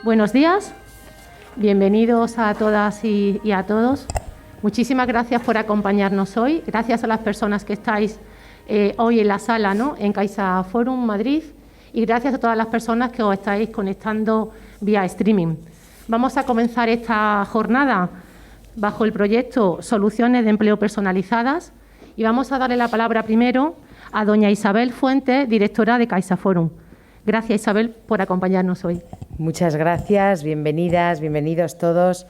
Buenos días, bienvenidos a todas y a todos. Muchísimas gracias por acompañarnos hoy. Gracias a las personas que estáis hoy en la sala, ¿no?, en CaixaForum Madrid, y gracias a todas las personas que os estáis conectando vía streaming. Vamos a comenzar esta jornada bajo el proyecto Soluciones de Empleo Personalizadas y vamos a darle la palabra primero a doña Isabel Fuentes, directora de CaixaForum. Gracias, Isabel, por acompañarnos hoy. Muchas gracias, bienvenidas, bienvenidos todos.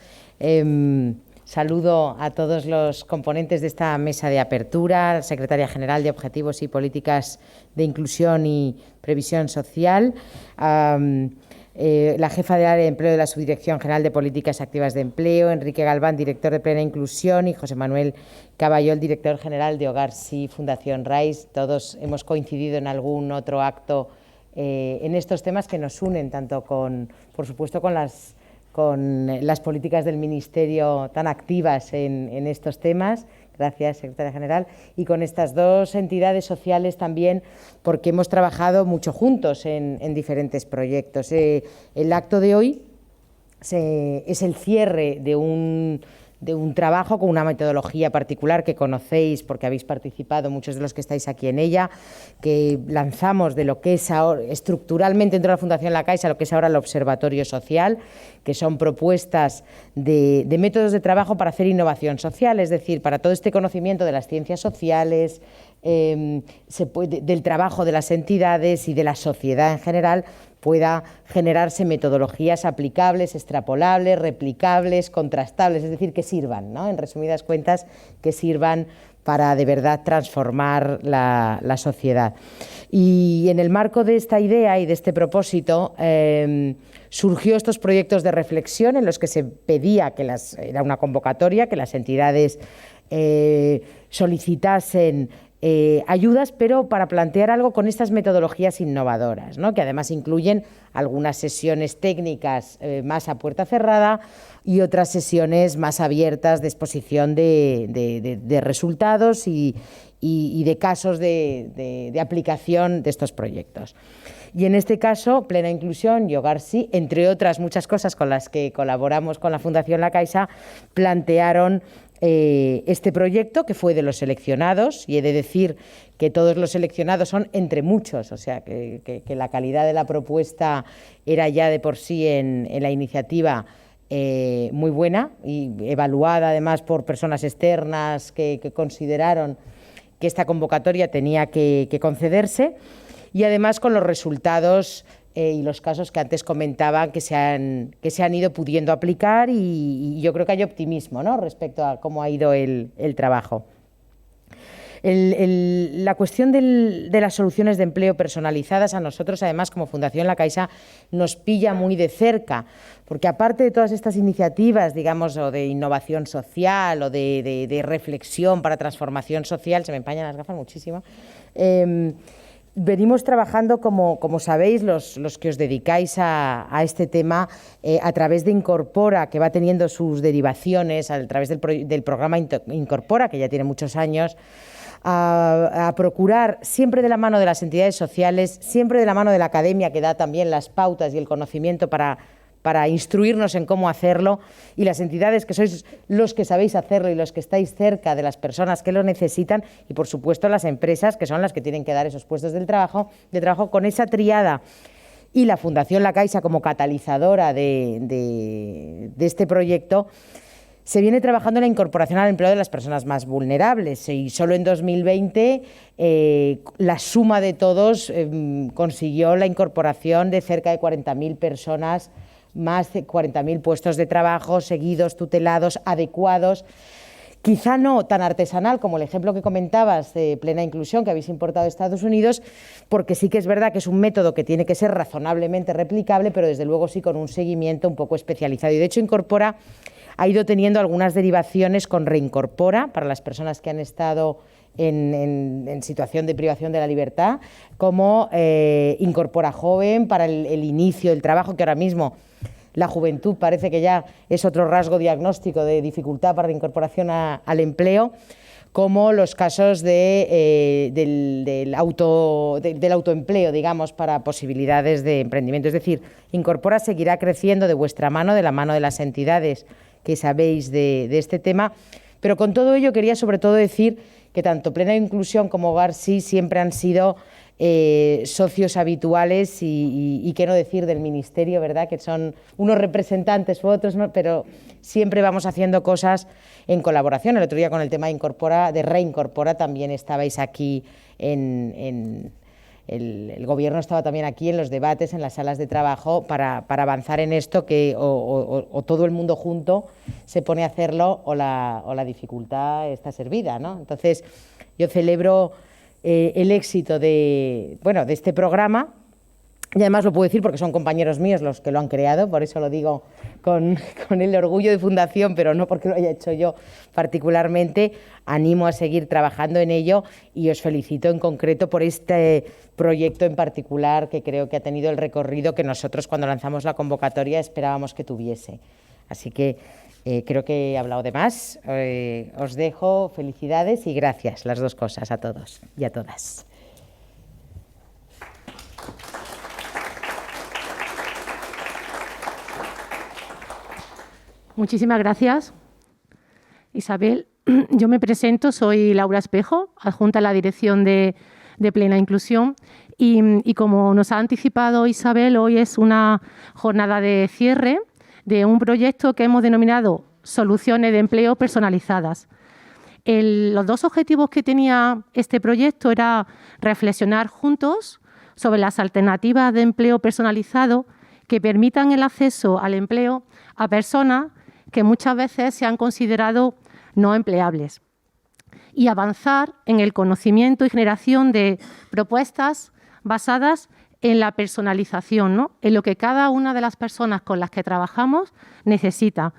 Saludo a todos los componentes de esta mesa de apertura, secretaria general de Objetivos y Políticas de Inclusión y Previsión Social, la jefa de área de empleo de la Subdirección General de Políticas Activas de Empleo, Enrique Galván, director de Plena Inclusión, y José Manuel Caballol, director general de Hogar Sí, Fundación RAIS. Todos hemos coincidido en algún otro acto en estos temas que nos unen, tanto por supuesto, con las políticas del Ministerio tan activas en estos temas. Gracias, secretaria general. Y con estas dos entidades sociales también, porque hemos trabajado mucho juntos en diferentes proyectos. El acto de hoy es el cierre de un trabajo con una metodología particular que conocéis porque habéis participado muchos de los que estáis aquí en ella, que lanzamos de lo que es ahora, estructuralmente dentro de la Fundación La Caixa, lo que es ahora el Observatorio Social, que son propuestas de métodos de trabajo para hacer innovación social, es decir, para todo este conocimiento de las ciencias sociales, del trabajo de las entidades y de la sociedad en general, pueda generarse metodologías aplicables, extrapolables, replicables, contrastables, es decir, que sirvan, ¿no?, en resumidas cuentas, que sirvan para de verdad transformar la sociedad. Y en el marco de esta idea y de este propósito surgió estos proyectos de reflexión en los que se pedía era una convocatoria, que las entidades solicitasen ayudas, pero para plantear algo con estas metodologías innovadoras, ¿no?, que además incluyen algunas sesiones técnicas más a puerta cerrada y otras sesiones más abiertas de exposición de resultados y de casos de aplicación de estos proyectos. Y en este caso, Plena Inclusión y Hogar Sí, entre otras muchas cosas con las que colaboramos con la Fundación La Caixa, plantearon este proyecto, que fue de los seleccionados, y he de decir que todos los seleccionados son entre muchos, o sea que la calidad de la propuesta era ya de por sí en la iniciativa muy buena y evaluada además por personas externas que consideraron que esta convocatoria tenía que concederse, y además con los resultados y los casos que antes comentaba que se han ido pudiendo aplicar, y yo creo que hay optimismo, ¿no?, respecto a cómo ha ido el trabajo. La cuestión de las soluciones de empleo personalizadas a nosotros, además, como Fundación La Caixa, nos pilla muy de cerca, porque aparte de todas estas iniciativas, digamos, o de innovación social o de reflexión para transformación social, se me empañan las gafas muchísimo, venimos trabajando, como sabéis, los que os dedicáis a este tema, a través de Incorpora, que va teniendo sus derivaciones a través del programa Incorpora, que ya tiene muchos años, a procurar, siempre de la mano de las entidades sociales, siempre de la mano de la academia, que da también las pautas y el conocimiento para instruirnos en cómo hacerlo, y las entidades, que sois los que sabéis hacerlo y los que estáis cerca de las personas que lo necesitan, y por supuesto las empresas, que son las que tienen que dar esos puestos de trabajo, con esa triada, y la Fundación La Caixa como catalizadora de este proyecto. Se viene trabajando en la incorporación al empleo de las personas más vulnerables, y solo en 2020 la suma de todos consiguió la incorporación de cerca de 40.000 personas, más de 40.000 puestos de trabajo seguidos, tutelados, adecuados. Quizá no tan artesanal como el ejemplo que comentabas de Plena Inclusión, que habéis importado de Estados Unidos, porque sí que es verdad que es un método que tiene que ser razonablemente replicable, pero desde luego sí con un seguimiento un poco especializado. Y de hecho Incorpora ha ido teniendo algunas derivaciones con Reincorpora para las personas que han estado en situación de privación de la libertad, como Incorpora Joven para el inicio del trabajo, que ahora mismo la juventud parece que ya es otro rasgo diagnóstico de dificultad para la incorporación al empleo, como los casos del autoempleo, digamos, para posibilidades de emprendimiento. Es decir, Incorpora seguirá creciendo de vuestra mano, de la mano de las entidades que sabéis de este tema, pero con todo ello quería sobre todo decir que tanto Plena Inclusión como Hogar Sí siempre han sido socios habituales y qué no decir del Ministerio, ¿verdad? Que son unos representantes u otros, ¿no? Pero siempre vamos haciendo cosas en colaboración. El otro día con el tema de Reincorpora también estabais aquí el Gobierno estaba también aquí en los debates, en las salas de trabajo, para avanzar en esto que o todo el mundo junto se pone a hacerlo o la dificultad está servida, ¿no? Entonces, yo celebro el éxito de este programa, y además lo puedo decir porque son compañeros míos los que lo han creado, por eso lo digo con el orgullo de fundación, pero no porque lo haya hecho yo particularmente. Animo a seguir trabajando en ello y os felicito en concreto por este proyecto en particular, que creo que ha tenido el recorrido que nosotros cuando lanzamos la convocatoria esperábamos que tuviese. Así que creo que he hablado de más. Os dejo, felicidades y gracias, las dos cosas, a todos y a todas. Muchísimas gracias, Isabel. Yo me presento, soy Laura Espejo, adjunta a la dirección de Plena Inclusión y como nos ha anticipado Isabel, hoy es una jornada de cierre de un proyecto que hemos denominado Soluciones de Empleo Personalizadas. Los dos objetivos que tenía este proyecto era reflexionar juntos sobre las alternativas de empleo personalizado que permitan el acceso al empleo a personas que muchas veces se han considerado no empleables, y avanzar en el conocimiento y generación de propuestas basadas en la personalización, ¿no? En lo que cada una de las personas con las que trabajamos necesita,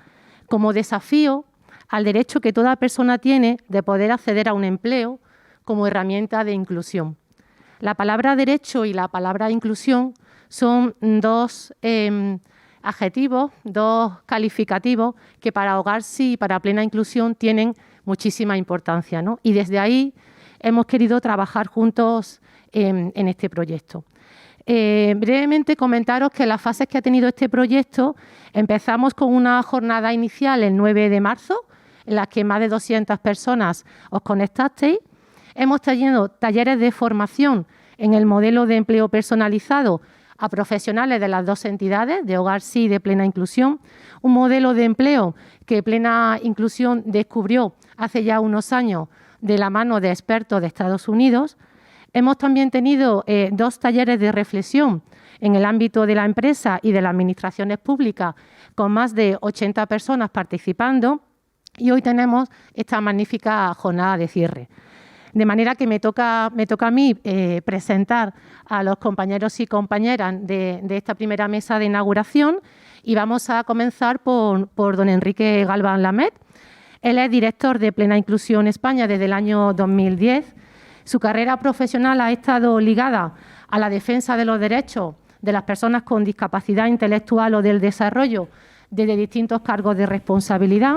como desafío al derecho que toda persona tiene de poder acceder a un empleo como herramienta de inclusión. La palabra derecho y la palabra inclusión son dos adjetivos, dos calificativos que para Hogar Sí y para Plena Inclusión tienen muchísima importancia, ¿no? Y desde ahí hemos querido trabajar juntos en este proyecto. Brevemente comentaros que las fases que ha tenido este proyecto, empezamos con una jornada inicial el 9 de marzo, en la que más de 200 personas os conectasteis. Hemos tenido talleres de formación en el modelo de empleo personalizado a profesionales de las dos entidades, de Hogar Sí y de Plena Inclusión, un modelo de empleo que Plena Inclusión descubrió hace ya unos años de la mano de expertos de Estados Unidos. Hemos también tenido dos talleres de reflexión en el ámbito de la empresa y de las administraciones públicas, con más de 80 personas participando, y hoy tenemos esta magnífica jornada de cierre. De manera que me toca a mí presentar a los compañeros y compañeras de esta primera mesa de inauguración, y vamos a comenzar por don Enrique Galván Lamet. Él es director de Plena Inclusión España desde el año 2010. Su carrera profesional ha estado ligada a la defensa de los derechos de las personas con discapacidad intelectual o del desarrollo desde distintos cargos de responsabilidad,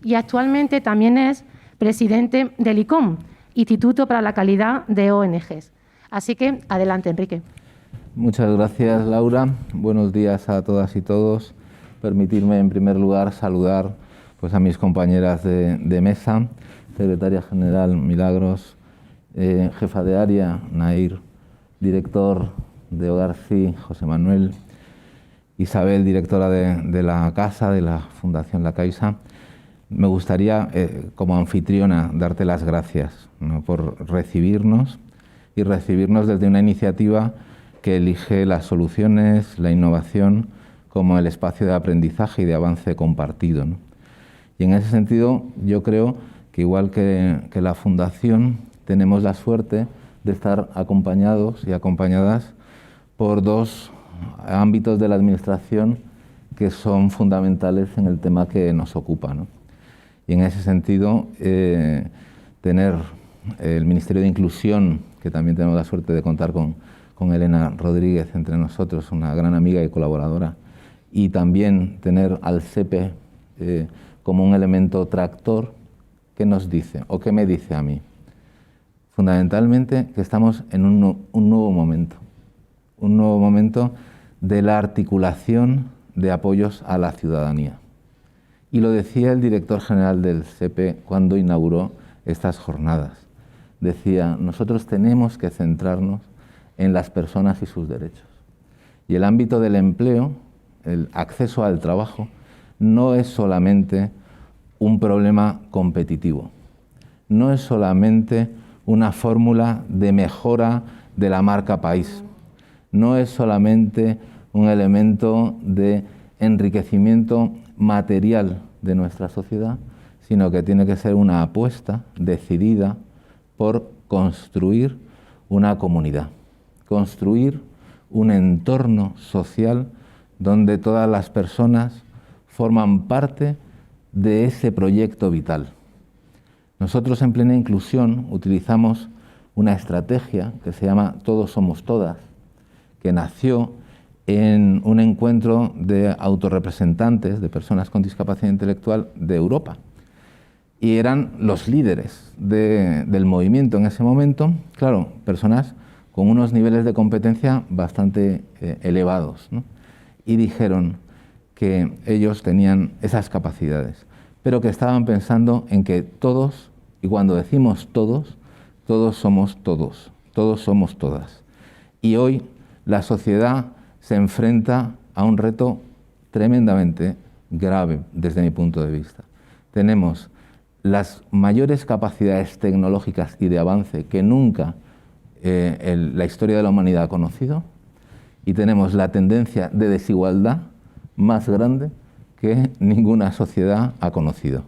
y actualmente también es presidente del ICOM, Instituto para la Calidad de ONGs. Así que, adelante, Enrique. Muchas gracias, Laura. Buenos días a todas y todos. Permitirme, en primer lugar, saludar a mis compañeras de mesa, secretaria general Milagros, jefa de área Nair, director de Hogar Sí José Manuel, Isabel, directora de la Casa, de la Fundación La Caixa. Me gustaría, como anfitriona, darte las gracias, ¿no?, por recibirnos y recibirnos desde una iniciativa que elige las soluciones, la innovación como el espacio de aprendizaje y de avance compartido, ¿no? Y en ese sentido, yo creo que igual que la Fundación, tenemos la suerte de estar acompañados y acompañadas por dos ámbitos de la Administración que son fundamentales en el tema que nos ocupa, ¿no? Y en ese sentido, tener el Ministerio de Inclusión, que también tenemos la suerte de contar con Elena Rodríguez entre nosotros, una gran amiga y colaboradora, y también tener al CEPE como un elemento tractor ¿qué nos dice o qué me dice a mí? Fundamentalmente que estamos en un nuevo momento de la articulación de apoyos a la ciudadanía. Y lo decía el director general del CEPE cuando inauguró estas jornadas. Decía, nosotros tenemos que centrarnos en las personas y sus derechos. Y el ámbito del empleo, el acceso al trabajo, no es solamente un problema competitivo, no es solamente una fórmula de mejora de la marca país, no es solamente un elemento de enriquecimiento material de nuestra sociedad, sino que tiene que ser una apuesta decidida por construir una comunidad, construir un entorno social donde todas las personas forman parte de ese proyecto vital. Nosotros en Plena Inclusión utilizamos una estrategia que se llama Todos somos todas, que nació en un encuentro de autorrepresentantes de personas con discapacidad intelectual de Europa. Y eran los líderes del movimiento en ese momento, claro, personas con unos niveles de competencia bastante elevados, ¿no? Y dijeron que ellos tenían esas capacidades, pero que estaban pensando en que todos, y cuando decimos todos, todos somos todos, todos somos todas. Y hoy la sociedad se enfrenta a un reto tremendamente grave desde mi punto de vista. Tenemos las mayores capacidades tecnológicas y de avance que nunca la historia de la humanidad ha conocido, y tenemos la tendencia de desigualdad más grande que ninguna sociedad ha conocido.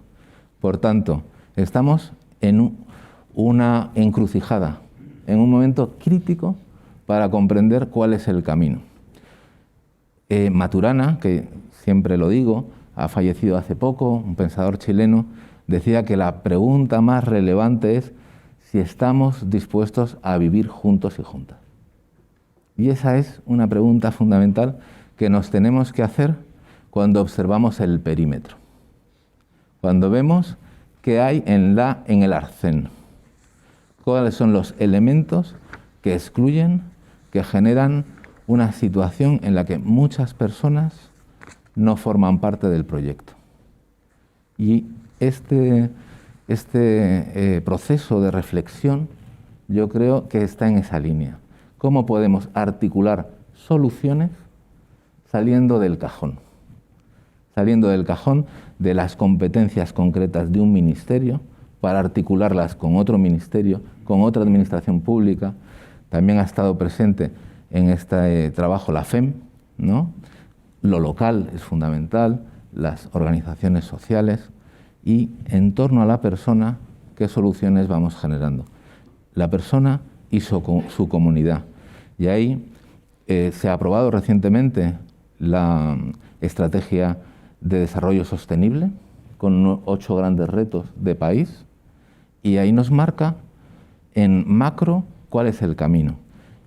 Por tanto, estamos en una encrucijada, en un momento crítico para comprender cuál es el camino. Maturana, que siempre lo digo, ha fallecido hace poco, un pensador chileno, decía que la pregunta más relevante es si estamos dispuestos a vivir juntos y juntas. Y esa es una pregunta fundamental que nos tenemos que hacer cuando observamos el perímetro, cuando vemos qué hay en el arcén, cuáles son los elementos que excluyen, que generan una situación en la que muchas personas no forman parte del proyecto. Y este proceso de reflexión yo creo que está en esa línea. ¿Cómo podemos articular soluciones saliendo del cajón? Saliendo del cajón de las competencias concretas de un ministerio para articularlas con otro ministerio, con otra administración pública. También ha estado presente en este trabajo la FEM, ¿no? Lo local es fundamental, las organizaciones sociales, y en torno a la persona, ¿qué soluciones vamos generando? La persona y su comunidad. Y ahí se ha aprobado recientemente la estrategia de desarrollo sostenible con 8 grandes retos de país, y ahí nos marca en macro cuál es el camino.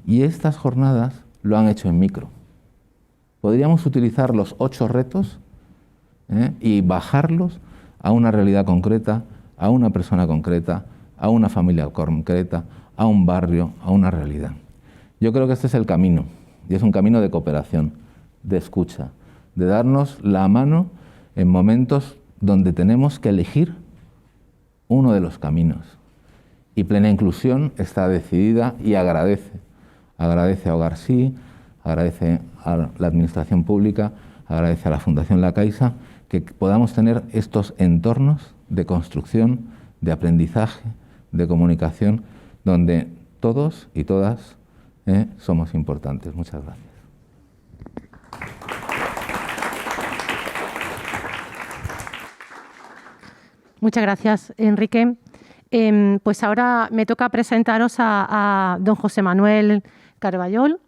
Y estas jornadas lo han hecho en micro. Podríamos utilizar los 8 retos y bajarlos a una realidad concreta, a una persona concreta, a una familia concreta, a un barrio, a una realidad. Yo creo que este es el camino, y es un camino de cooperación, de escucha, de darnos la mano en momentos donde tenemos que elegir uno de los caminos. Y Plena Inclusión está decidida y agradece a Hogar Sí, agradece a la Administración Pública, agradece a la Fundación La Caixa, que podamos tener estos entornos de construcción, de aprendizaje, de comunicación, donde todos y todas somos importantes. Muchas gracias. Muchas gracias, Enrique. Pues ahora me toca presentaros a don José Manuel Carballol.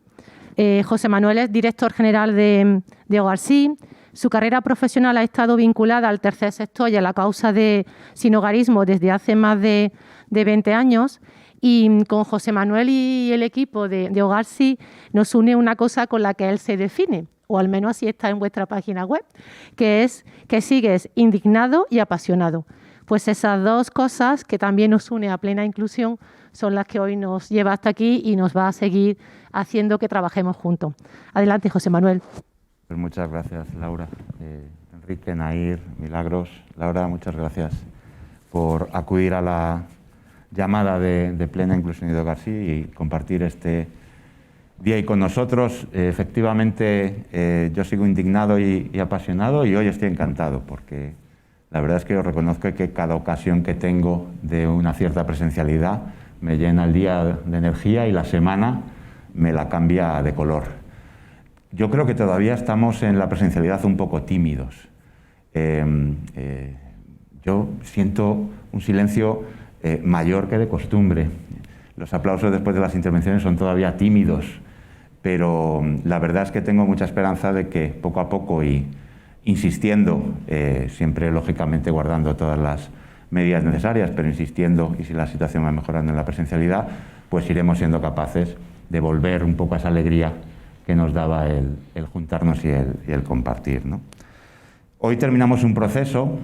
José Manuel es director general de Hogar Sí. Su carrera profesional ha estado vinculada al tercer sector y a la causa de sinhogarismo desde hace más de 20 años. Y con José Manuel y el equipo de Hogar Sí nos une una cosa con la que él se define, o al menos así está en vuestra página web, que es que sigues indignado y apasionado. Pues esas dos cosas que también nos une a Plena Inclusión son las que hoy nos lleva hasta aquí y nos va a seguir haciendo que trabajemos juntos. Adelante, José Manuel. Pues muchas gracias, Laura. Enrique, Nair, Milagros. Laura, muchas gracias por acudir a la llamada de Plena Inclusión de Hogar Sí y compartir este día ahí con nosotros. Efectivamente, yo sigo indignado y apasionado, y hoy estoy encantado porque la verdad es que os reconozco que cada ocasión que tengo de una cierta presencialidad me llena el día de energía y la semana me la cambia de color. Yo creo que todavía estamos en la presencialidad un poco tímidos. Yo siento un silencio mayor que de costumbre. Los aplausos después de las intervenciones son todavía tímidos, pero la verdad es que tengo mucha esperanza de que poco a poco y insistiendo, siempre lógicamente guardando todas las medidas necesarias, pero insistiendo, y si la situación va mejorando en la presencialidad, pues iremos siendo capaces de volver un poco a esa alegría que nos daba el juntarnos y el compartir, ¿no? Hoy terminamos un proceso,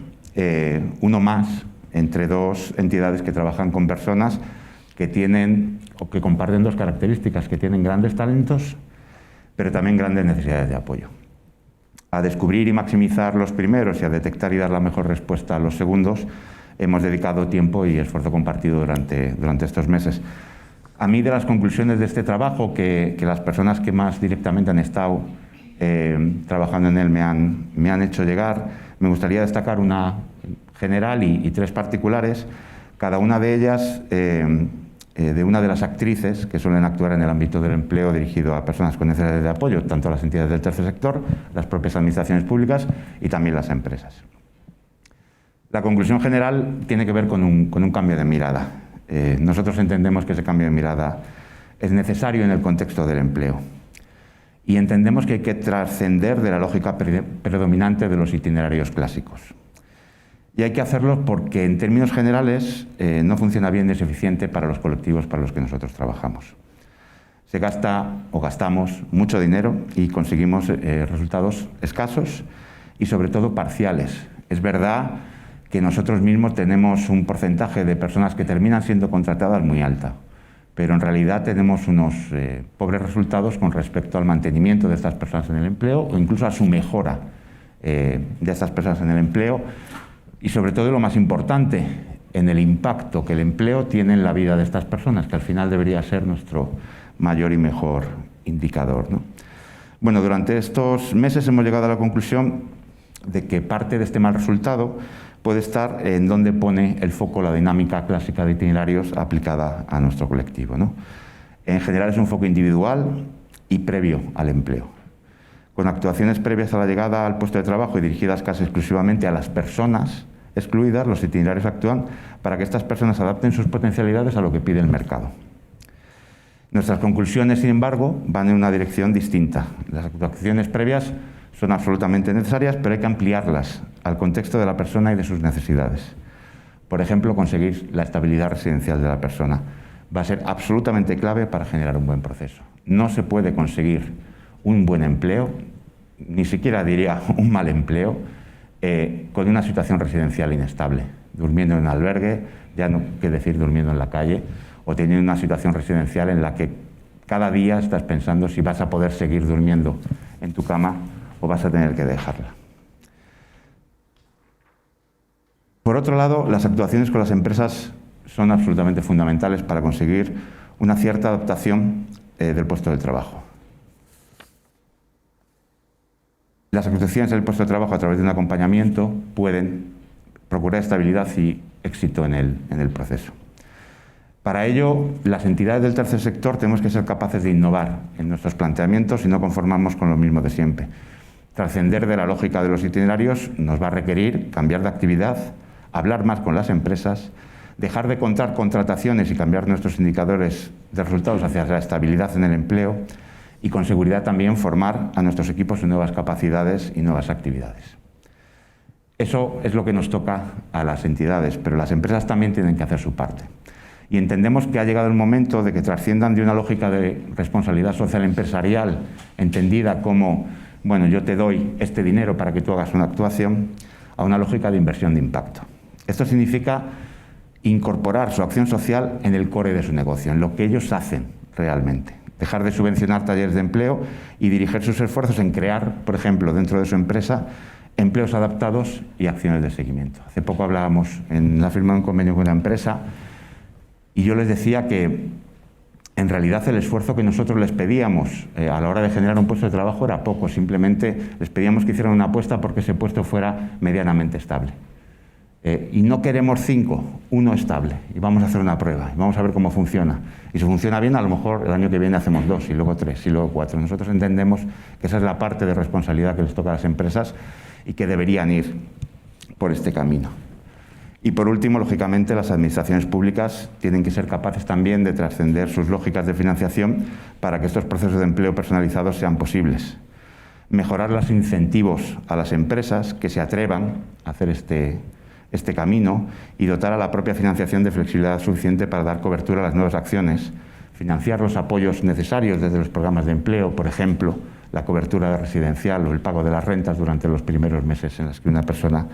uno más, entre dos entidades que trabajan con personas que tienen o que comparten dos características, que tienen grandes talentos, pero también grandes necesidades de apoyo. A descubrir y maximizar los primeros y a detectar y dar la mejor respuesta a los segundos, hemos dedicado tiempo y esfuerzo compartido durante estos meses. A mí, de las conclusiones de este trabajo, que las personas que más directamente han estado trabajando en él me han hecho llegar, me gustaría destacar una general y tres particulares, cada una de ellas de una de las actrices que suelen actuar en el ámbito del empleo dirigido a personas con necesidades de apoyo, tanto las entidades del tercer sector, las propias administraciones públicas y también las empresas. La conclusión general tiene que ver con un cambio de mirada. Nosotros entendemos que ese cambio de mirada es necesario en el contexto del empleo y entendemos que hay que trascender de la lógica predominante de los itinerarios clásicos. Y hay que hacerlo porque, en términos generales, no funciona bien ni es eficiente para los colectivos para los que nosotros trabajamos. Se gasta o gastamos mucho dinero y conseguimos resultados escasos y, sobre todo, parciales. Es verdad que nosotros mismos tenemos un porcentaje de personas que terminan siendo contratadas muy alta, pero en realidad tenemos unos pobres resultados con respecto al mantenimiento de estas personas en el empleo o incluso a su mejora de estas personas en el empleo. Y sobre todo, lo más importante, en el impacto que el empleo tiene en la vida de estas personas, que al final debería ser nuestro mayor y mejor indicador, ¿no? Bueno, durante estos meses hemos llegado a la conclusión de que parte de este mal resultado puede estar en donde pone el foco la dinámica clásica de itinerarios aplicada a nuestro colectivo, ¿no? En general es un foco individual y previo al empleo, con actuaciones previas a la llegada al puesto de trabajo y dirigidas casi exclusivamente a las personas excluidas. Los itinerarios actúan para que estas personas adapten sus potencialidades a lo que pide el mercado. Nuestras conclusiones, sin embargo, van en una dirección distinta. Las actuaciones previas son absolutamente necesarias, pero hay que ampliarlas al contexto de la persona y de sus necesidades. Por ejemplo, conseguir la estabilidad residencial de la persona va a ser absolutamente clave para generar un buen proceso. No se puede conseguir un buen empleo, ni siquiera diría un mal empleo, con una situación residencial inestable, durmiendo en un albergue, ya no que decir durmiendo en la calle, o teniendo una situación residencial en la que cada día estás pensando si vas a poder seguir durmiendo en tu cama o vas a tener que dejarla. Por otro lado, las actuaciones con las empresas son absolutamente fundamentales para conseguir una cierta adaptación del puesto de trabajo. Las actuaciones del puesto de trabajo a través de un acompañamiento pueden procurar estabilidad y éxito en el proceso. Para ello, las entidades del tercer sector tenemos que ser capaces de innovar en nuestros planteamientos y no conformarnos con lo mismo de siempre. Trascender de la lógica de los itinerarios nos va a requerir cambiar de actividad, hablar más con las empresas, dejar de contar contrataciones y cambiar nuestros indicadores de resultados hacia la estabilidad en el empleo, y con seguridad también formar a nuestros equipos en nuevas capacidades y nuevas actividades. Eso es lo que nos toca a las entidades, pero las empresas también tienen que hacer su parte. Y entendemos que ha llegado el momento de que trasciendan de una lógica de responsabilidad social empresarial, entendida como, bueno, yo te doy este dinero para que tú hagas una actuación, a una lógica de inversión de impacto. Esto significa incorporar su acción social en el core de su negocio, en lo que ellos hacen realmente. Dejar de subvencionar talleres de empleo y dirigir sus esfuerzos en crear, por ejemplo, dentro de su empresa, empleos adaptados y acciones de seguimiento. Hace poco hablábamos en la firma de un convenio con una empresa y yo les decía que en realidad el esfuerzo que nosotros les pedíamos a la hora de generar un puesto de trabajo era poco, simplemente les pedíamos que hicieran una apuesta porque ese puesto fuera medianamente estable. Y no queremos 5, 1 estable, y vamos a hacer una prueba, y vamos a ver cómo funciona. Y si funciona bien, a lo mejor el año que viene hacemos 2, y luego 3, y luego 4. Nosotros entendemos que esa es la parte de responsabilidad que les toca a las empresas y que deberían ir por este camino. Y por último, lógicamente, las administraciones públicas tienen que ser capaces también de trascender sus lógicas de financiación para que estos procesos de empleo personalizados sean posibles. Mejorar los incentivos a las empresas que se atrevan a hacer este camino y dotar a la propia financiación de flexibilidad suficiente para dar cobertura a las nuevas acciones, financiar los apoyos necesarios desde los programas de empleo, por ejemplo, la cobertura residencial o el pago de las rentas durante los primeros meses en los que una persona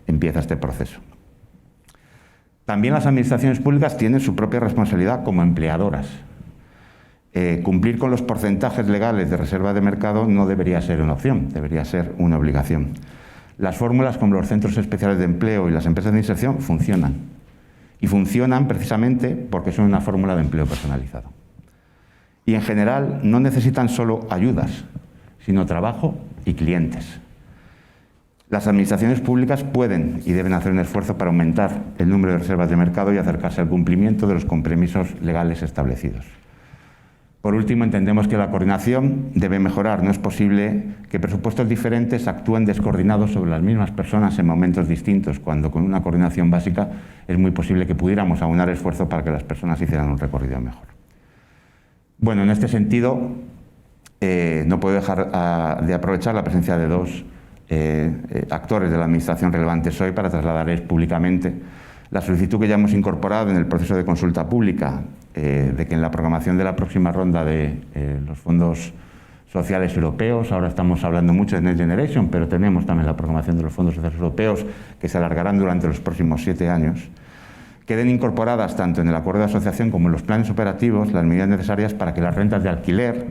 empieza este proceso. También las administraciones públicas tienen su propia responsabilidad como empleadoras. Cumplir con los porcentajes legales de reserva de mercado no debería ser una opción, debería ser una obligación. Las fórmulas como los centros especiales de empleo y las empresas de inserción funcionan. Y funcionan precisamente porque son una fórmula de empleo personalizado. Y en general no necesitan solo ayudas, sino trabajo y clientes. Las administraciones públicas pueden y deben hacer un esfuerzo para aumentar el número de reservas de mercado y acercarse al cumplimiento de los compromisos legales establecidos. Por último, entendemos que la coordinación debe mejorar. No es posible que presupuestos diferentes actúen descoordinados sobre las mismas personas en momentos distintos, cuando con una coordinación básica es muy posible que pudiéramos aunar esfuerzo para que las personas hicieran un recorrido mejor. Bueno, en este sentido, no puedo dejar de aprovechar la presencia de dos actores de la Administración relevantes hoy para trasladarles públicamente la solicitud que ya hemos incorporado en el proceso de consulta pública de que en la programación de la próxima ronda de los fondos sociales europeos, ahora estamos hablando mucho de Next Generation, pero tenemos también la programación de los fondos sociales europeos que se alargarán durante los próximos 7 años, queden incorporadas tanto en el acuerdo de asociación como en los planes operativos las medidas necesarias para que las rentas de alquiler,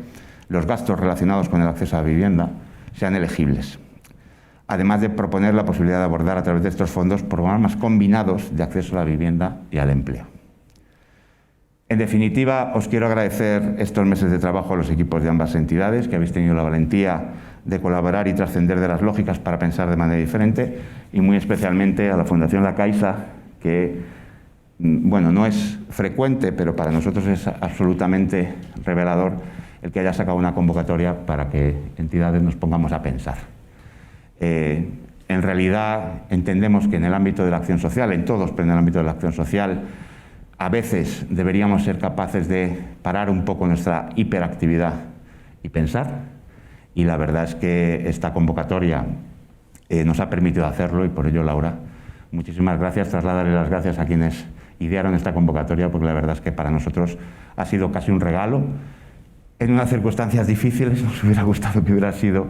los gastos relacionados con el acceso a la vivienda, sean elegibles. Además de proponer la posibilidad de abordar a través de estos fondos programas combinados de acceso a la vivienda y al empleo. En definitiva, os quiero agradecer estos meses de trabajo a los equipos de ambas entidades, que habéis tenido la valentía de colaborar y trascender de las lógicas para pensar de manera diferente, y muy especialmente a la Fundación La Caixa, que, bueno, no es frecuente, pero para nosotros es absolutamente revelador el que haya sacado una convocatoria para que entidades nos pongamos a pensar. En realidad entendemos que en el ámbito de la acción social, en todos, pero en el ámbito de la acción social, a veces deberíamos ser capaces de parar un poco nuestra hiperactividad y pensar, y la verdad es que esta convocatoria nos ha permitido hacerlo, y por ello, Laura, muchísimas gracias. Trasladarle las gracias a quienes idearon esta convocatoria, porque la verdad es que para nosotros ha sido casi un regalo. En unas circunstancias difíciles, nos hubiera gustado que hubiera sido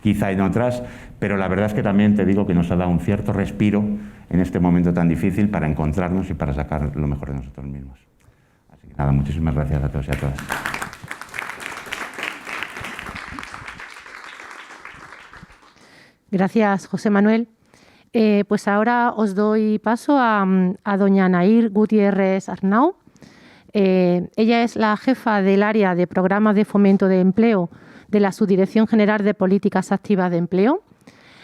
quizá en otras, pero la verdad es que también te digo que nos ha dado un cierto respiro en este momento tan difícil para encontrarnos y para sacar lo mejor de nosotros mismos. Así que nada, muchísimas gracias a todos y a todas. Gracias, José Manuel. Pues ahora os doy paso a doña Nair Gutiérrez Arnau. Ella es la jefa del área de programas de fomento de empleo de la Subdirección General de Políticas Activas de Empleo.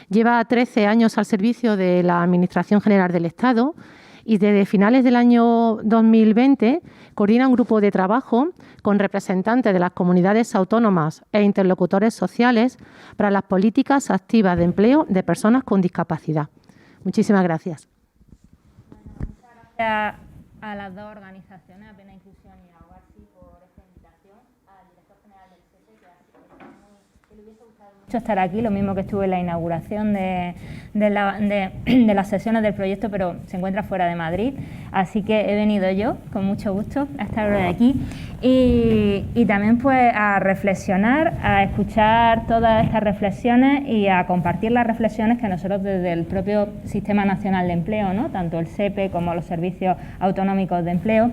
Lleva 13 años al servicio de la Administración General del Estado y desde finales del año 2020 coordina un grupo de trabajo con representantes de las comunidades autónomas e interlocutores sociales para las políticas activas de empleo de personas con discapacidad. Muchísimas gracias. Bueno, muchas gracias a las dos organizaciones, a Plena Inclusión y a OGARSI, por esta invitación, al director general del SEPE, que ha sido muy estar aquí, lo mismo que estuve en la inauguración de las sesiones del proyecto, pero se encuentra fuera de Madrid, así que he venido yo con mucho gusto a estar hoy aquí y también pues a reflexionar, a escuchar todas estas reflexiones y a compartir las reflexiones que nosotros desde el propio Sistema Nacional de Empleo, ¿no?, tanto el SEPE como los servicios autonómicos de empleo,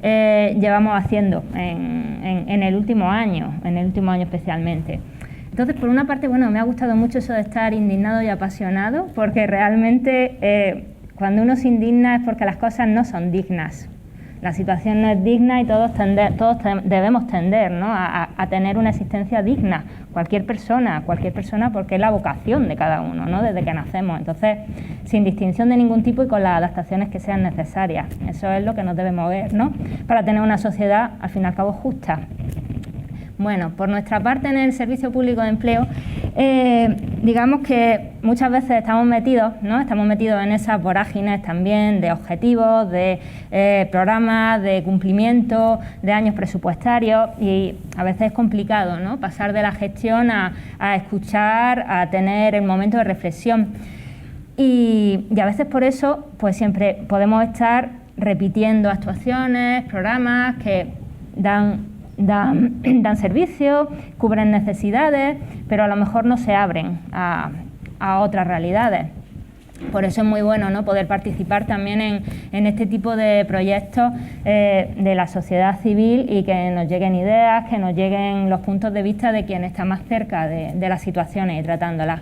llevamos haciendo en el último año especialmente. Entonces, por una parte, bueno, me ha gustado mucho eso de estar indignado y apasionado, porque realmente cuando uno se indigna es porque las cosas no son dignas. La situación no es digna y todos debemos tender, ¿no?, a tener una existencia digna. Cualquier persona, porque es la vocación de cada uno, ¿no?, desde que nacemos. Entonces, sin distinción de ningún tipo y con las adaptaciones que sean necesarias. Eso es lo que nos debe mover, ¿no?, para tener una sociedad, al fin y al cabo, justa. Bueno, por nuestra parte en el Servicio Público de Empleo, digamos que muchas veces estamos metidos en esas vorágines también de objetivos, de programas, de cumplimiento, de años presupuestarios y a veces es complicado, ¿no?, pasar de la gestión a escuchar, a tener el momento de reflexión. Y a veces por eso pues siempre podemos estar repitiendo actuaciones, programas que dan servicio, cubren necesidades, pero a lo mejor no se abren a otras realidades. Por eso es muy bueno, ¿no?, poder participar también en este tipo de proyectos de la sociedad civil y que nos lleguen ideas, que nos lleguen los puntos de vista de quien está más cerca de las situaciones y tratándolas.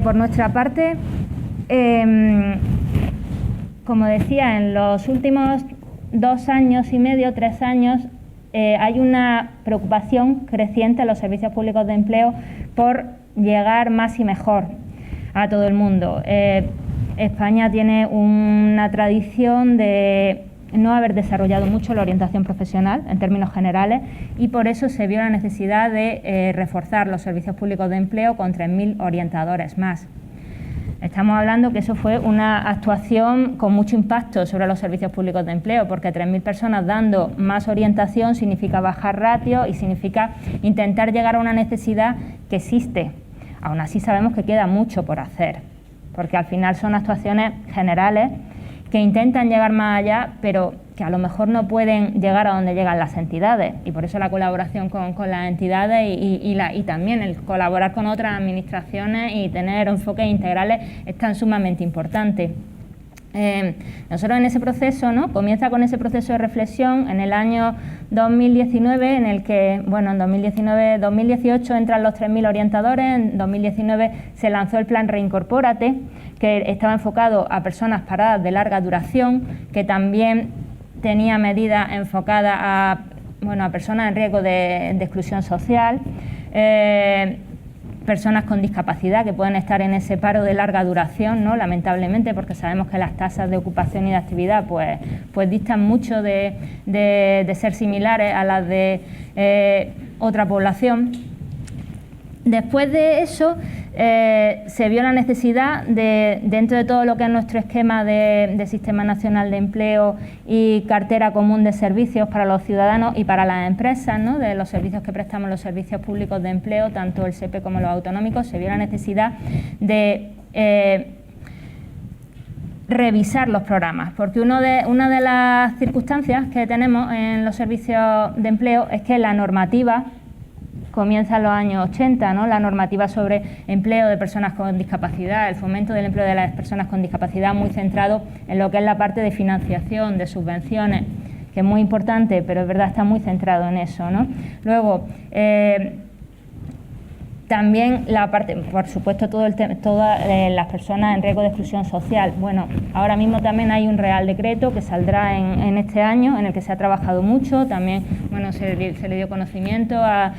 Por nuestra parte, como decía, en los últimos 2 años y medio, 3 años, hay una preocupación creciente en los servicios públicos de empleo por llegar más y mejor a todo el mundo. España tiene una tradición de no haber desarrollado mucho la orientación profesional en términos generales y por eso se vio la necesidad de reforzar los servicios públicos de empleo con 3.000 orientadores más. Estamos hablando que eso fue una actuación con mucho impacto sobre los servicios públicos de empleo, porque 3.000 personas dando más orientación significa bajar ratio y significa intentar llegar a una necesidad que existe. Aún así sabemos que queda mucho por hacer, porque al final son actuaciones generales que intentan llegar más allá, pero que a lo mejor no pueden llegar a donde llegan las entidades, y por eso la colaboración con las entidades y también el colaborar con otras administraciones y tener enfoques integrales es tan sumamente importante. Nosotros en ese proceso, ¿no?, comienza con ese proceso de reflexión en el año 2019, en el que, bueno, en 2018 entran los 3.000 orientadores, en 2019 se lanzó el plan Reincorpórate, que estaba enfocado a personas paradas de larga duración, que también tenía medidas enfocadas a personas en riesgo de exclusión social, personas con discapacidad que pueden estar en ese paro de larga duración, ¿no?, lamentablemente, porque sabemos que las tasas de ocupación y de actividad pues distan mucho de ser similares a las de otra población. Después de eso se vio la necesidad de, dentro de todo lo que es nuestro esquema de Sistema Nacional de Empleo y cartera común de servicios para los ciudadanos y para las empresas, ¿no?, de los servicios que prestamos los servicios públicos de empleo, tanto el SEPE como los autonómicos, se vio la necesidad de revisar los programas, porque una de las circunstancias que tenemos en los servicios de empleo es que la normativa comienza en los años 80, ¿no?, la normativa sobre empleo de personas con discapacidad, el fomento del empleo de las personas con discapacidad, muy centrado en lo que es la parte de financiación, de subvenciones, que es muy importante, pero es verdad está muy centrado en eso, ¿no? Luego, también la parte, por supuesto, todas las personas en riesgo de exclusión social. Bueno, ahora mismo también hay un Real Decreto que saldrá en este año, en el que se ha trabajado mucho. También, bueno, se le dio conocimiento a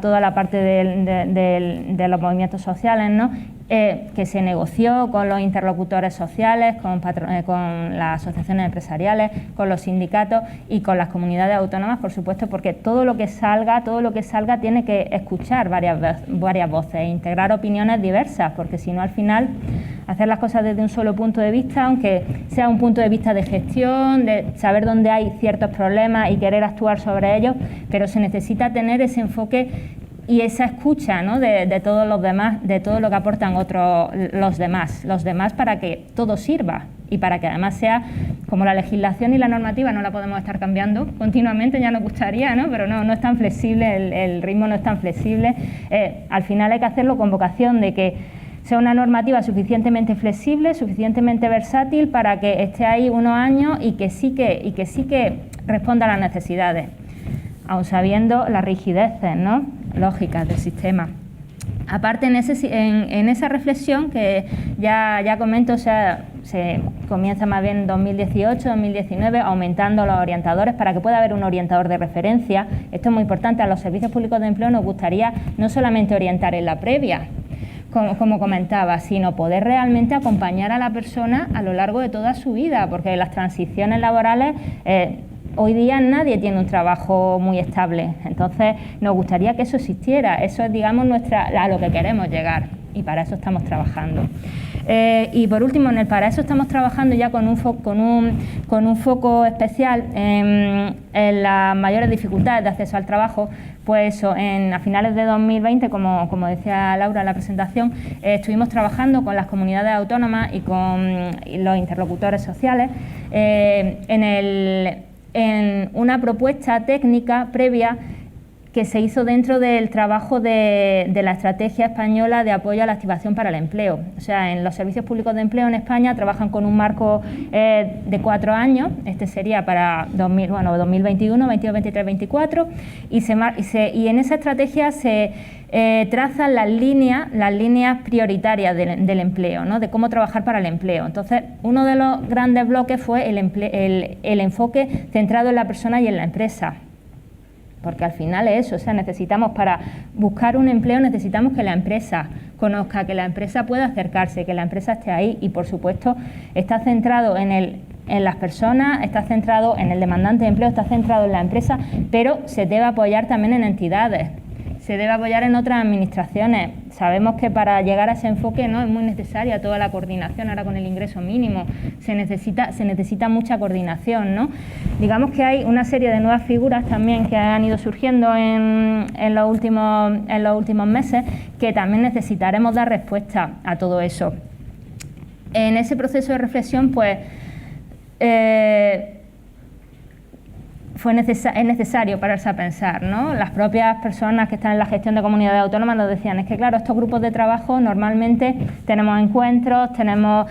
toda la parte de los movimientos sociales, ¿no?, que se negoció con los interlocutores sociales, con las asociaciones empresariales, con los sindicatos y con las comunidades autónomas, por supuesto, porque todo lo que salga tiene que escuchar varias voces e integrar opiniones diversas, porque si no, al final, hacer las cosas desde un solo punto de vista, aunque sea un punto de vista de gestión, de saber dónde hay ciertos problemas y querer actuar sobre ellos, pero se necesita tener ese enfoque y esa escucha, ¿no?, de todos los demás, de todo lo que aportan los demás para que todo sirva y para que además sea, como la legislación y la normativa no la podemos estar cambiando continuamente, ya nos gustaría, ¿no?, pero no es tan flexible, el ritmo no es tan flexible. Al final hay que hacerlo con vocación de que sea una normativa suficientemente flexible, suficientemente versátil para que esté ahí unos años y que sí que responda a las necesidades, aun sabiendo las rigideces, ¿no?, lógicas del sistema. Aparte, en esa reflexión que ya comento, o sea, se comienza más bien en 2018, 2019, aumentando los orientadores para que pueda haber un orientador de referencia. Esto es muy importante. A los servicios públicos de empleo nos gustaría no solamente orientar en la previa, como comentaba, sino poder realmente acompañar a la persona a lo largo de toda su vida, porque las transiciones laborales, hoy día nadie tiene un trabajo muy estable, entonces nos gustaría que eso existiera, eso es, digamos, a lo que queremos llegar, y para eso estamos trabajando. Y por último, para eso estamos trabajando ya con un foco especial en las mayores dificultades de acceso al trabajo. Pues eso, a finales de 2020, como decía Laura en la presentación, estuvimos trabajando con las comunidades autónomas y con los interlocutores sociales en una propuesta técnica previa que se hizo dentro del trabajo de la Estrategia Española de Apoyo a la Activación para el Empleo. O sea, en los servicios públicos de empleo en España trabajan con un marco de 4 años, este sería para 2021, 22, 23, 24, y en esa estrategia se trazan las líneas prioritarias del empleo, ¿no?, de cómo trabajar para el empleo. Entonces, uno de los grandes bloques fue el enfoque centrado en la persona y en la empresa. Porque al final es eso, o sea, para buscar un empleo necesitamos que la empresa conozca, que la empresa pueda acercarse, que la empresa esté ahí y, por supuesto, está centrado en las personas, está centrado en el demandante de empleo, está centrado en la empresa, pero se debe apoyar también en entidades, se debe apoyar en otras administraciones. Sabemos que para llegar a ese enfoque no es muy necesaria toda la coordinación, ahora con el ingreso mínimo, se necesita mucha coordinación, ¿no? Digamos que hay una serie de nuevas figuras también que han ido surgiendo en los últimos meses que también necesitaremos dar respuesta a todo eso. En ese proceso de reflexión, pues, es necesario pararse a pensar, ¿no? Las propias personas que están en la gestión de comunidades autónomas nos decían, es que claro, estos grupos de trabajo normalmente tenemos encuentros, tenemos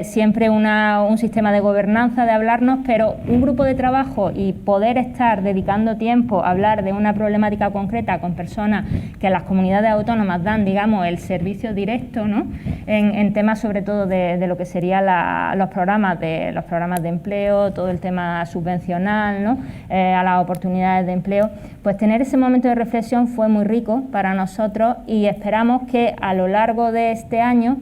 siempre un sistema de gobernanza, de hablarnos, pero un grupo de trabajo y poder estar dedicando tiempo a hablar de una problemática concreta con personas que las comunidades autónomas dan, digamos, el servicio directo, ¿no?, en temas sobre todo de lo que serían los programas de empleo, todo el tema subvencional, ¿no?, a las oportunidades de empleo, pues tener ese momento de reflexión fue muy rico para nosotros y esperamos que a lo largo de este año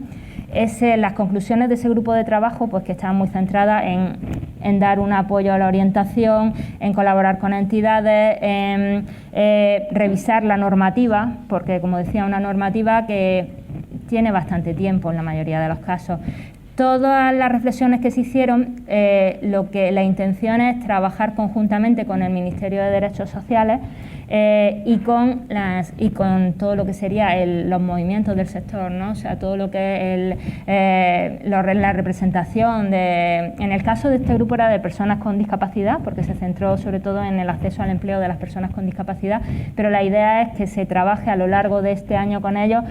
las conclusiones de ese grupo de trabajo, pues que estaban muy centradas en dar un apoyo a la orientación, en colaborar con entidades, en revisar la normativa, porque como decía, una normativa que tiene bastante tiempo en la mayoría de los casos. Todas las reflexiones que se hicieron, la intención es trabajar conjuntamente con el Ministerio de Derechos Sociales y con todo lo que sería los movimientos del sector, ¿no? O sea, todo lo que es la representación en el caso de este grupo era de personas con discapacidad, porque se centró sobre todo en el acceso al empleo de las personas con discapacidad, pero la idea es que se trabaje a lo largo de este año con ellos,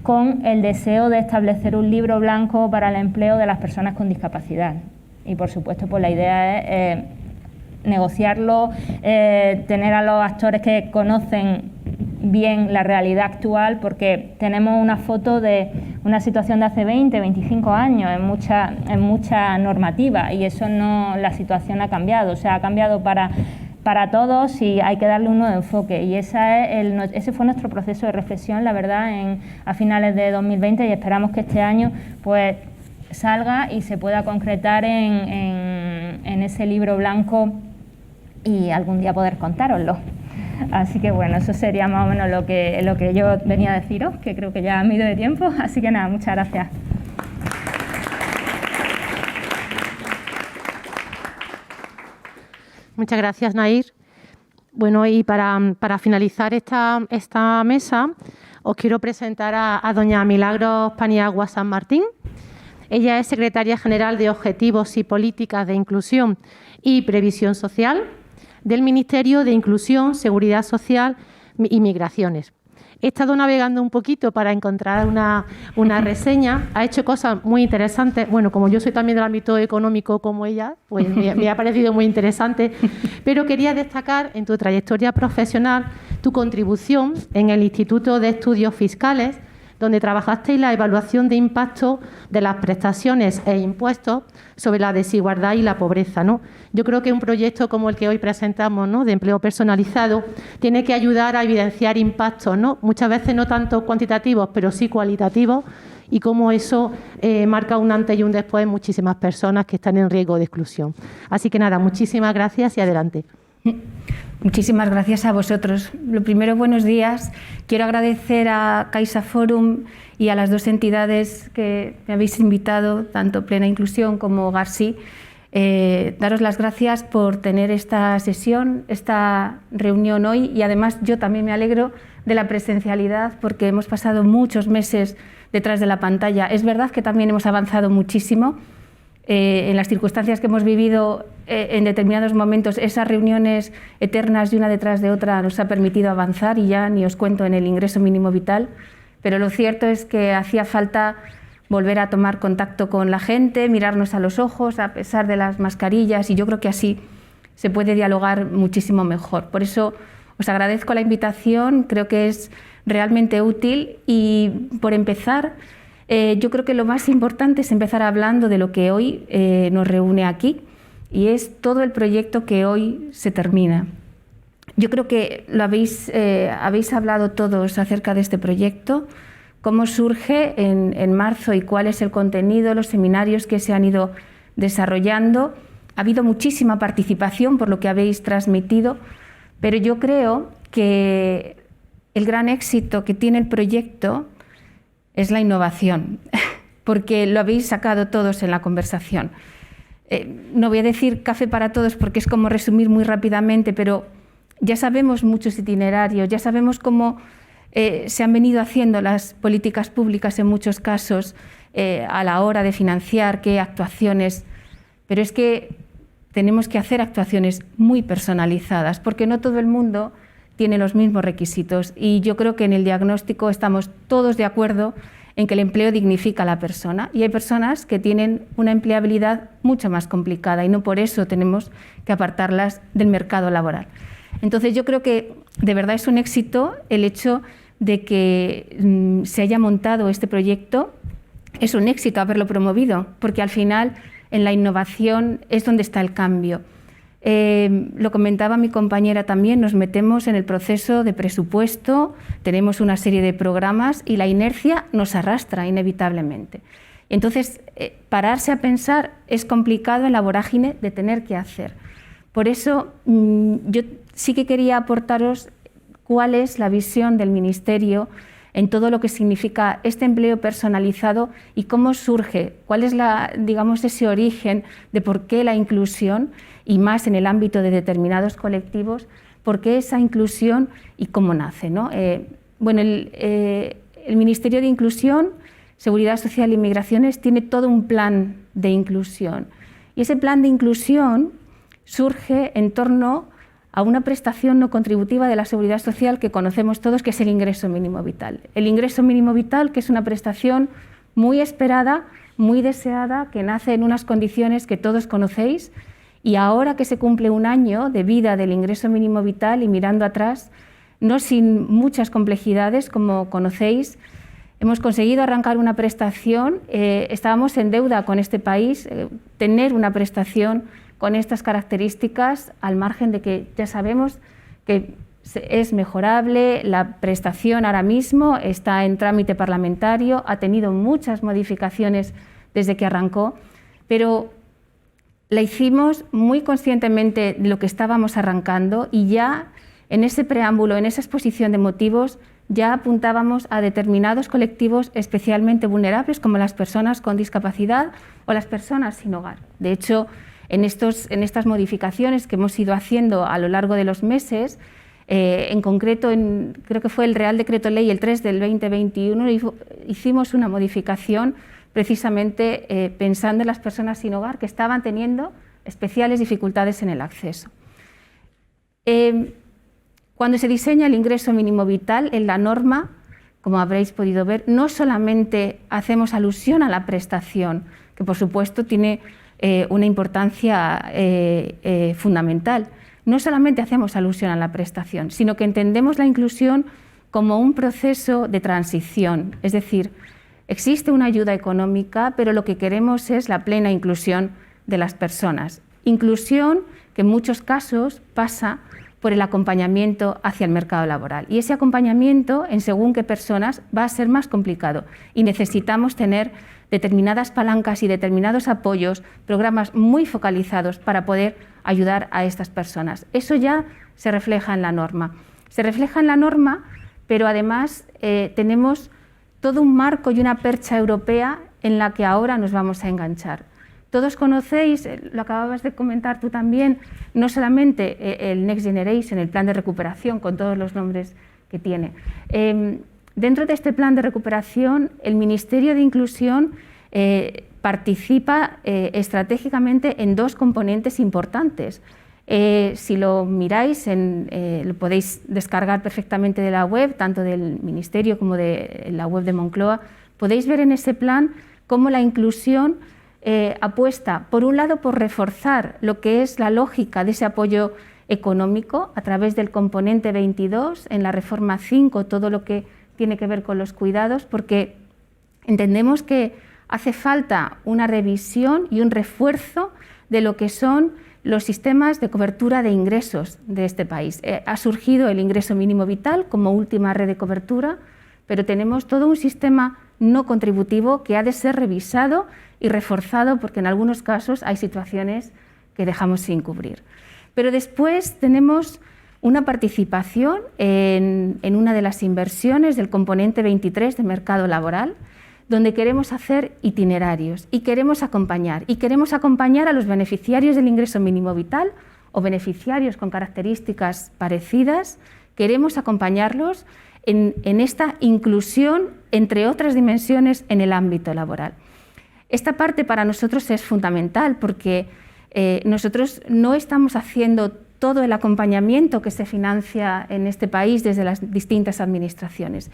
con el deseo de establecer un libro blanco para el empleo de las personas con discapacidad. Y, por supuesto, pues la idea es negociarlo, tener a los actores que conocen bien la realidad actual, porque tenemos una foto de una situación de hace 20, 25 años en mucha normativa, y eso no, la situación ha cambiado, o sea, ha cambiado para todos y hay que darle un nuevo enfoque, y ese fue nuestro proceso de reflexión, la verdad, a finales de 2020, y esperamos que este año pues salga y se pueda concretar en ese libro blanco y algún día poder contároslo. Así que bueno, eso sería más o menos lo que yo venía a deciros, que creo que ya me he ido de tiempo, así que nada, muchas gracias. Muchas gracias, Nair. Bueno, y para finalizar esta mesa, os quiero presentar a doña Milagros Paniagua San Martín. Ella es secretaria general de Objetivos y Políticas de Inclusión y Previsión Social del Ministerio de Inclusión, Seguridad Social y Migraciones. He estado navegando un poquito para encontrar una reseña. Ha hecho cosas muy interesantes. Bueno, como yo soy también del ámbito económico como ella, pues me ha parecido muy interesante. Pero quería destacar en tu trayectoria profesional tu contribución en el Instituto de Estudios Fiscales, donde trabajasteis la evaluación de impacto de las prestaciones e impuestos sobre la desigualdad y la pobreza, ¿no? Yo creo que un proyecto como el que hoy presentamos, ¿no?, de empleo personalizado, tiene que ayudar a evidenciar impactos, ¿no?, muchas veces no tanto cuantitativos, pero sí cualitativos, y cómo eso marca un antes y un después en muchísimas personas que están en riesgo de exclusión. Así que nada, muchísimas gracias y adelante. Muchísimas gracias a vosotros. Lo primero, buenos días. Quiero agradecer a CaixaForum y a las dos entidades que me habéis invitado, tanto Plena Inclusión como Garcí. Daros las gracias por tener esta sesión, esta reunión hoy, y además yo también me alegro de la presencialidad porque hemos pasado muchos meses detrás de la pantalla. Es verdad que también hemos avanzado muchísimo. En las circunstancias que hemos vivido en determinados momentos, esas reuniones eternas y una detrás de otra nos ha permitido avanzar, y ya ni os cuento en el ingreso mínimo vital, pero lo cierto es que hacía falta volver a tomar contacto con la gente, mirarnos a los ojos a pesar de las mascarillas, y yo creo que así se puede dialogar muchísimo mejor. Por eso os agradezco la invitación, creo que es realmente útil, y por empezar, yo creo que lo más importante es empezar hablando de lo que hoy nos reúne aquí, y es todo el proyecto que hoy se termina. Yo creo que lo habéis hablado todos acerca de este proyecto, cómo surge en marzo y cuál es el contenido, los seminarios que se han ido desarrollando. Ha habido muchísima participación por lo que habéis transmitido, pero yo creo que el gran éxito que tiene el proyecto es la innovación, porque lo habéis sacado todos en la conversación. No voy a decir café para todos porque es como resumir muy rápidamente, pero ya sabemos muchos itinerarios, ya sabemos cómo se han venido haciendo las políticas públicas en muchos casos a la hora de financiar qué actuaciones, pero es que tenemos que hacer actuaciones muy personalizadas porque no todo el mundo tiene los mismos requisitos, y yo creo que en el diagnóstico estamos todos de acuerdo en que el empleo dignifica a la persona, y hay personas que tienen una empleabilidad mucho más complicada y no por eso tenemos que apartarlas del mercado laboral. Entonces yo creo que de verdad es un éxito el hecho de que se haya montado este proyecto, es un éxito haberlo promovido, porque al final en la innovación es donde está el cambio. Lo comentaba mi compañera también, nos metemos en el proceso de presupuesto, tenemos una serie de programas y la inercia nos arrastra inevitablemente. Entonces, pararse a pensar es complicado en la vorágine de tener que hacer. Por eso, yo sí que quería aportaros cuál es la visión del Ministerio en todo lo que significa este empleo personalizado y cómo surge, cuál es digamos, ese origen de por qué la inclusión, y más en el ámbito de determinados colectivos, por qué esa inclusión y cómo nace, ¿no? Bueno, el Ministerio de Inclusión, Seguridad Social y Migraciones tiene todo un plan de inclusión, y ese plan de inclusión surge en torno a una prestación no contributiva de la Seguridad Social que conocemos todos, que es el ingreso mínimo vital. El ingreso mínimo vital, que es una prestación muy esperada, muy deseada, que nace en unas condiciones que todos conocéis, y ahora que se cumple un año de vida del ingreso mínimo vital y mirando atrás, no sin muchas complejidades, como conocéis, hemos conseguido arrancar una prestación. Estábamos en deuda con este país, tener una prestación con estas características, al margen de que ya sabemos que es mejorable. La prestación ahora mismo está en trámite parlamentario, ha tenido muchas modificaciones desde que arrancó, pero la hicimos muy conscientemente de lo que estábamos arrancando, y ya en ese preámbulo, en esa exposición de motivos, ya apuntábamos a determinados colectivos especialmente vulnerables, como las personas con discapacidad o las personas sin hogar. De hecho, en estas modificaciones que hemos ido haciendo a lo largo de los meses. En concreto, creo que fue el Real Decreto Ley el 3 del 2021, hicimos una modificación precisamente pensando en las personas sin hogar que estaban teniendo especiales dificultades en el acceso. Cuando se diseña el ingreso mínimo vital, en la norma, como habréis podido ver, no solamente hacemos alusión a la prestación, que por supuesto tiene una importancia fundamental. No solamente hacemos alusión a la prestación, sino que entendemos la inclusión como un proceso de transición. Es decir, existe una ayuda económica, pero lo que queremos es la plena inclusión de las personas. Inclusión que en muchos casos pasa por el acompañamiento hacia el mercado laboral. Y ese acompañamiento, en según qué personas, va a ser más complicado. Y necesitamos tener determinadas palancas y determinados apoyos, programas muy focalizados para poder ayudar a estas personas. Eso ya se refleja en la norma. Se refleja en la norma, pero además tenemos todo un marco y una percha europea en la que ahora nos vamos a enganchar. Todos conocéis, lo acababas de comentar tú también, no solamente el Next Generation, el plan de recuperación con todos los nombres que tiene. Dentro de este plan de recuperación, el Ministerio de Inclusión participa estratégicamente en dos componentes importantes. Si lo miráis, lo podéis descargar perfectamente de la web, tanto del Ministerio como de la web de Moncloa, podéis ver en ese plan cómo la inclusión apuesta, por un lado, por reforzar lo que es la lógica de ese apoyo económico a través del componente 22, en la reforma 5, todo lo que tiene que ver con los cuidados, porque entendemos que hace falta una revisión y un refuerzo de lo que son los sistemas de cobertura de ingresos de este país. Ha surgido el ingreso mínimo vital como última red de cobertura, pero tenemos todo un sistema no contributivo que ha de ser revisado y reforzado porque en algunos casos hay situaciones que dejamos sin cubrir. Pero después tenemos una participación en una de las inversiones del componente 23 de mercado laboral, donde queremos hacer itinerarios y queremos acompañar a los beneficiarios del ingreso mínimo vital o beneficiarios con características parecidas, queremos acompañarlos en esta inclusión, entre otras dimensiones, en el ámbito laboral. Esta parte para nosotros es fundamental porque nosotros no estamos haciendo todo el acompañamiento que se financia en este país desde las distintas administraciones.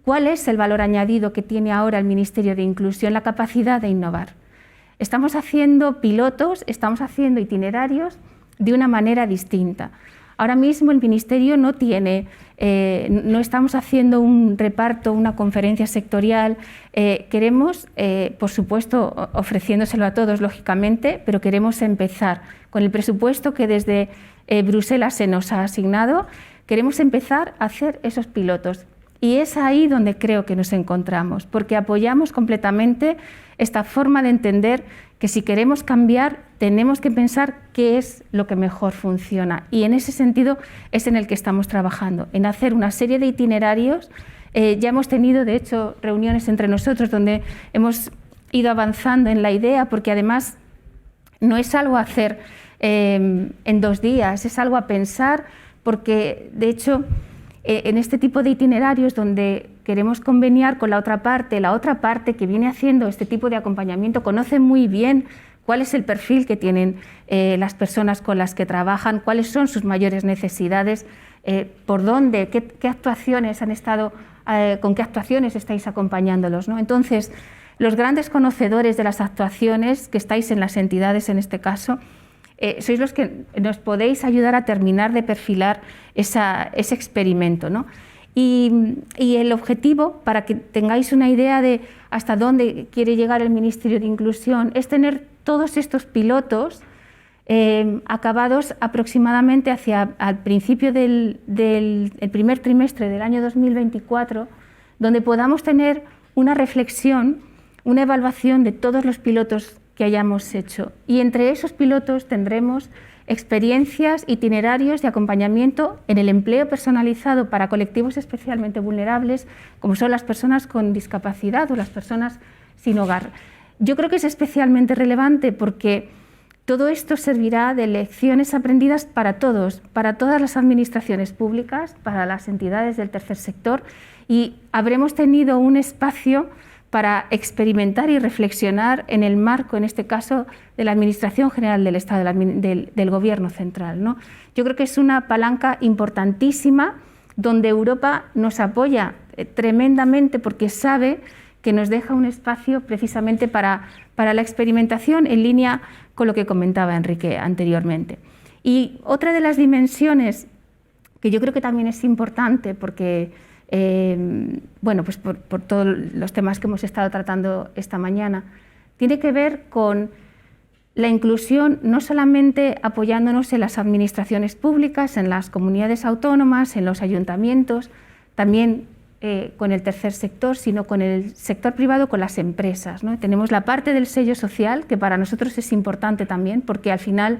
¿Cuál es el valor añadido que tiene ahora el Ministerio de Inclusión? La capacidad de innovar. Estamos haciendo pilotos, estamos haciendo itinerarios de una manera distinta. Ahora mismo el Ministerio no estamos haciendo un reparto, una conferencia sectorial. Queremos, por supuesto, ofreciéndoselo a todos, lógicamente, pero queremos empezar con el presupuesto que desde Bruselas se nos ha asignado. Queremos empezar a hacer esos pilotos. Y es ahí donde creo que nos encontramos, porque apoyamos completamente esta forma de entender que si queremos cambiar tenemos que pensar qué es lo que mejor funciona. Y en ese sentido es en el que estamos trabajando, en hacer una serie de itinerarios. Ya hemos tenido, de hecho, reuniones entre nosotros donde hemos ido avanzando en la idea, porque además no es algo a hacer en 2 días, es algo a pensar, porque de hecho en este tipo de itinerarios donde queremos conveniar con la otra parte que viene haciendo este tipo de acompañamiento conoce muy bien cuál es el perfil que tienen las personas con las que trabajan, cuáles son sus mayores necesidades, por dónde, qué actuaciones han estado, con qué actuaciones estáis acompañándolos, ¿no? Entonces, los grandes conocedores de las actuaciones que estáis en las entidades en este caso, sois los que nos podéis ayudar a terminar de perfilar ese experimento, ¿no? Y el objetivo, para que tengáis una idea de hasta dónde quiere llegar el Ministerio de Inclusión, es tener todos estos pilotos acabados aproximadamente al principio del primer trimestre del año 2024, donde podamos tener una reflexión, una evaluación de todos los pilotos que hayamos hecho. Y entre esos pilotos tendremos experiencias, itinerarios de acompañamiento en el empleo personalizado para colectivos especialmente vulnerables, como son las personas con discapacidad o las personas sin hogar. Yo creo que es especialmente relevante porque Todo esto servirá de lecciones aprendidas para todos, para todas las administraciones públicas, para las entidades del tercer sector, y habremos tenido un espacio para experimentar y reflexionar en el marco, en este caso, de la Administración General del Estado, del Gobierno central, ¿no? Yo creo que es una palanca importantísima donde Europa nos apoya tremendamente porque sabe que nos deja un espacio precisamente para la experimentación en línea con lo que comentaba Enrique anteriormente. Y otra de las dimensiones que yo creo que también es importante porque bueno, pues por todos los temas que hemos estado tratando esta mañana, tiene que ver con la inclusión no solamente apoyándonos en las administraciones públicas, en las comunidades autónomas, en los ayuntamientos, también con el tercer sector, sino con el sector privado, con las empresas, ¿no? Tenemos la parte del sello social, que para nosotros es importante también, porque al final,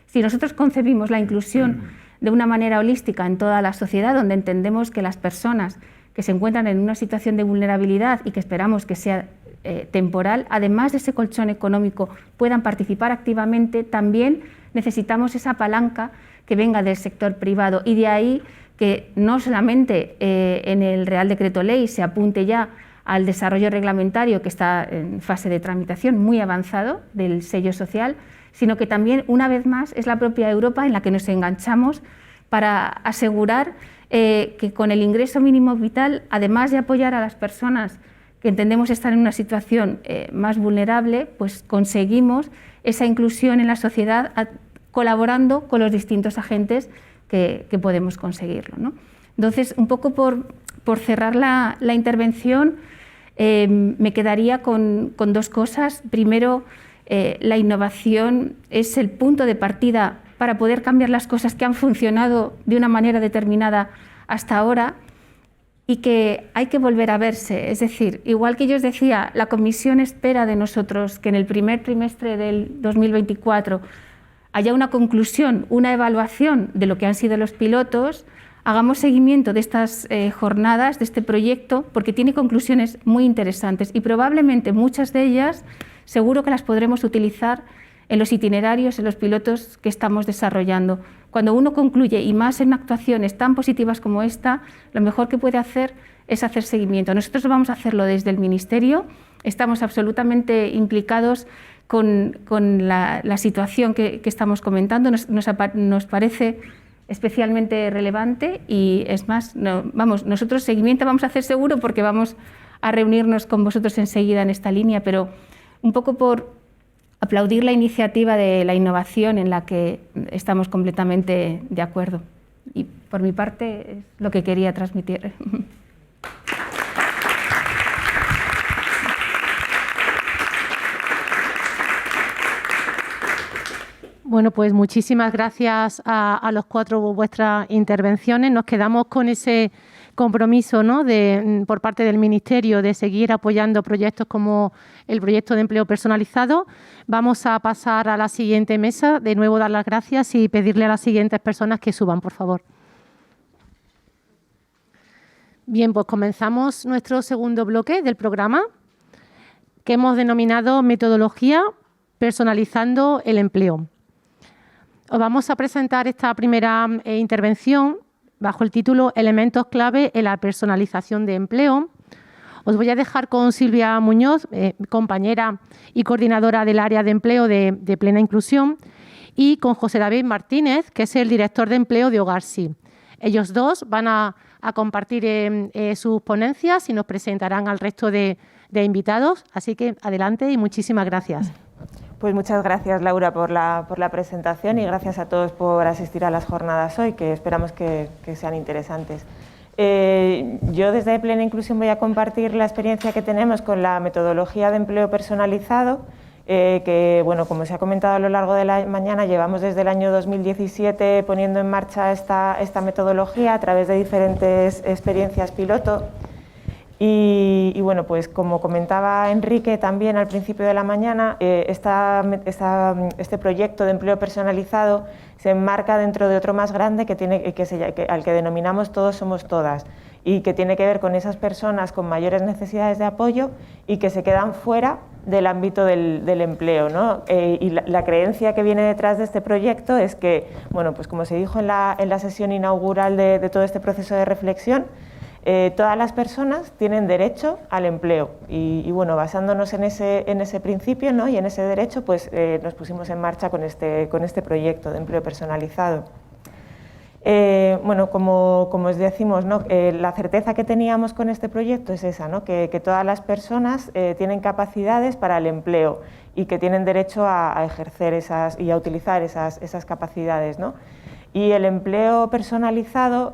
si nosotros concebimos la inclusión de una manera holística en toda la sociedad, donde entendemos que las personas que se encuentran en una situación de vulnerabilidad y que esperamos que sea temporal, además de ese colchón económico, puedan participar activamente, también necesitamos esa palanca que venga del sector privado, y de ahí que no solamente en el Real Decreto Ley se apunte ya al desarrollo reglamentario que está en fase de tramitación muy avanzado del sello social, sino que también, una vez más, es la propia Europa en la que nos enganchamos para asegurar que con el ingreso mínimo vital, además de apoyar a las personas que entendemos estar en una situación más vulnerable, pues conseguimos esa inclusión en la sociedad colaborando con los distintos agentes que podemos conseguirlo, ¿no? Entonces, un poco por cerrar la intervención, me quedaría con dos cosas. Primero, la innovación es el punto de partida para poder cambiar las cosas que han funcionado de una manera determinada hasta ahora y que hay que volver a verse. Es decir, igual que yo os decía, la Comisión espera de nosotros que en el primer trimestre del 2024 haya una conclusión, una evaluación de lo que han sido los pilotos, hagamos seguimiento de estas jornadas, de este proyecto, porque tiene conclusiones muy interesantes y probablemente muchas de ellas seguro que las podremos utilizar en los itinerarios, en los pilotos que estamos desarrollando. Cuando uno concluye, y más en actuaciones tan positivas como esta, lo mejor que puede hacer es hacer seguimiento. Nosotros vamos a hacerlo desde el Ministerio, estamos absolutamente implicados con la situación que estamos comentando, nos parece especialmente relevante y es más, nosotros seguimiento vamos a hacer seguro porque vamos a reunirnos con vosotros enseguida en esta línea, pero un poco por aplaudir la iniciativa de la innovación en la que estamos completamente de acuerdo. Y por mi parte es lo que quería transmitir. Bueno, pues muchísimas gracias a los cuatro por vuestras intervenciones. Nos quedamos con ese compromiso, ¿no?, por parte del Ministerio de seguir apoyando proyectos como el proyecto de empleo personalizado. Vamos a pasar a la siguiente mesa. De nuevo, dar las gracias y pedirle a las siguientes personas que suban, por favor. Bien, pues comenzamos nuestro segundo bloque del programa, que hemos denominado Metodología personalizando el empleo. Os vamos a presentar esta primera intervención bajo el título Elementos clave en la personalización de empleo. Os voy a dejar con Silvia Muñoz, compañera y coordinadora del área de empleo de Plena Inclusión, y con José David Martínez, que es el director de empleo de Hogar Sí. Ellos dos van a compartir sus ponencias y nos presentarán al resto de invitados. Así que adelante y muchísimas gracias. Pues muchas gracias, Laura, por la presentación y gracias a todos por asistir a las jornadas hoy, que esperamos que sean interesantes. Yo desde Plena Inclusión voy a compartir la experiencia que tenemos con la metodología de empleo personalizado, que, bueno, como se ha comentado a lo largo de la mañana, llevamos desde el año 2017 poniendo en marcha esta metodología a través de diferentes experiencias piloto. Y bueno, pues como comentaba Enrique también al principio de la mañana, este proyecto de empleo personalizado se enmarca dentro de otro más grande al que denominamos Todos somos todas, y que tiene que ver con esas personas con mayores necesidades de apoyo y que se quedan fuera del ámbito del empleo, ¿no? Y la creencia que viene detrás de este proyecto es que, bueno, pues como se dijo en la sesión inaugural de todo este proceso de reflexión, todas las personas tienen derecho al empleo y bueno, basándonos en ese principio, ¿no? Y en ese derecho, pues nos pusimos en marcha con este proyecto de empleo personalizado. Bueno, como os decimos, ¿no? La certeza que teníamos con este proyecto es esa, ¿no? Que todas las personas tienen capacidades para el empleo y que tienen derecho a ejercer y a utilizar esas capacidades, ¿no? Y el empleo personalizado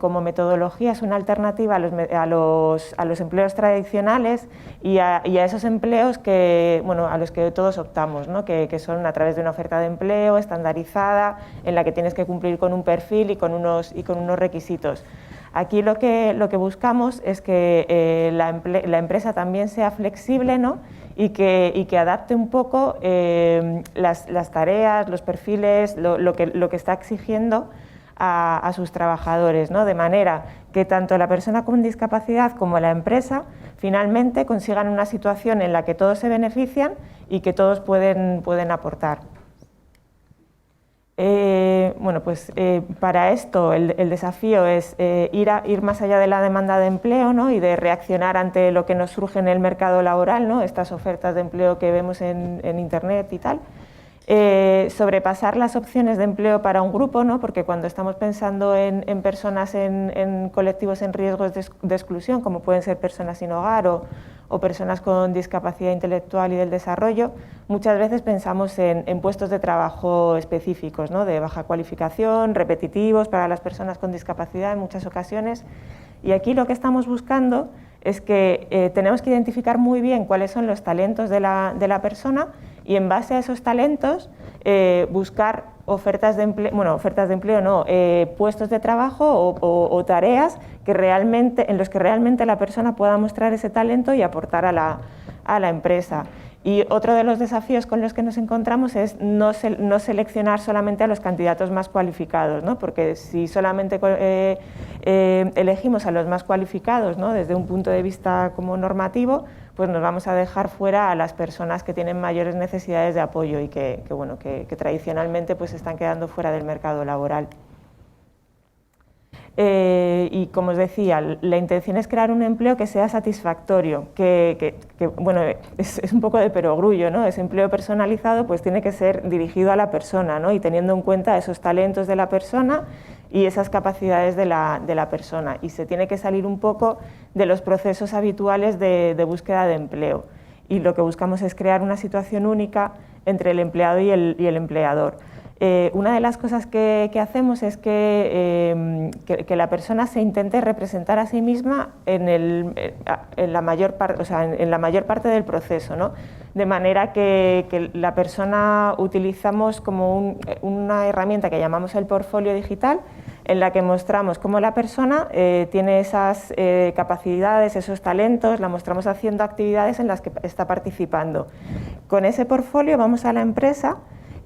como metodología es una alternativa a los empleos tradicionales y a esos empleos que, bueno, a los que todos optamos, ¿no? que son a través de una oferta de empleo estandarizada en la que tienes que cumplir con un perfil y con unos requisitos. Aquí lo que buscamos es que la empresa también sea flexible, ¿no? y que adapte un poco las tareas, los perfiles, lo que está exigiendo a sus trabajadores, ¿no? De manera que tanto la persona con discapacidad como la empresa finalmente consigan una situación en la que todos se benefician y que todos pueden aportar. Bueno, pues para esto el desafío es ir más allá de la demanda de empleo, ¿no? Y de reaccionar ante lo que nos surge en el mercado laboral, ¿no? Estas ofertas de empleo que vemos en Internet y tal. Sobrepasar las opciones de empleo para un grupo, ¿no? Porque cuando estamos pensando en personas en colectivos en riesgos de exclusión, como pueden ser personas sin hogar o personas con discapacidad intelectual y del desarrollo, muchas veces pensamos en puestos de trabajo específicos, ¿no? De baja cualificación, repetitivos para las personas con discapacidad en muchas ocasiones. Y aquí lo que estamos buscando es que tenemos que identificar muy bien cuáles son los talentos de la persona y en base a esos talentos buscar ofertas de empleo, no, puestos de trabajo o tareas en los que realmente la persona pueda mostrar ese talento y aportar a la empresa. Y otro de los desafíos con los que nos encontramos es no seleccionar solamente a los candidatos más cualificados, ¿no? Porque si solamente elegimos a los más cualificados, ¿no? Desde un punto de vista como normativo, pues nos vamos a dejar fuera a las personas que tienen mayores necesidades de apoyo y que tradicionalmente pues están quedando fuera del mercado laboral. Y como os decía, la intención es crear un empleo que sea satisfactorio, bueno, es un poco de perogrullo, ¿no? Ese empleo personalizado pues tiene que ser dirigido a la persona, ¿no? Y teniendo en cuenta esos talentos de la persona y esas capacidades de la persona, y se tiene que salir un poco de los procesos habituales de búsqueda de empleo, y lo que buscamos es crear una situación única entre el empleado y el empleador. Una de las cosas que hacemos es que la persona se intente representar a sí misma en la mayor parte del proceso, ¿no? De manera que la persona utilizamos como una herramienta que llamamos el portfolio digital, en la que mostramos cómo la persona tiene esas capacidades, esos talentos, la mostramos haciendo actividades en las que está participando. Con ese portfolio vamos a la empresa.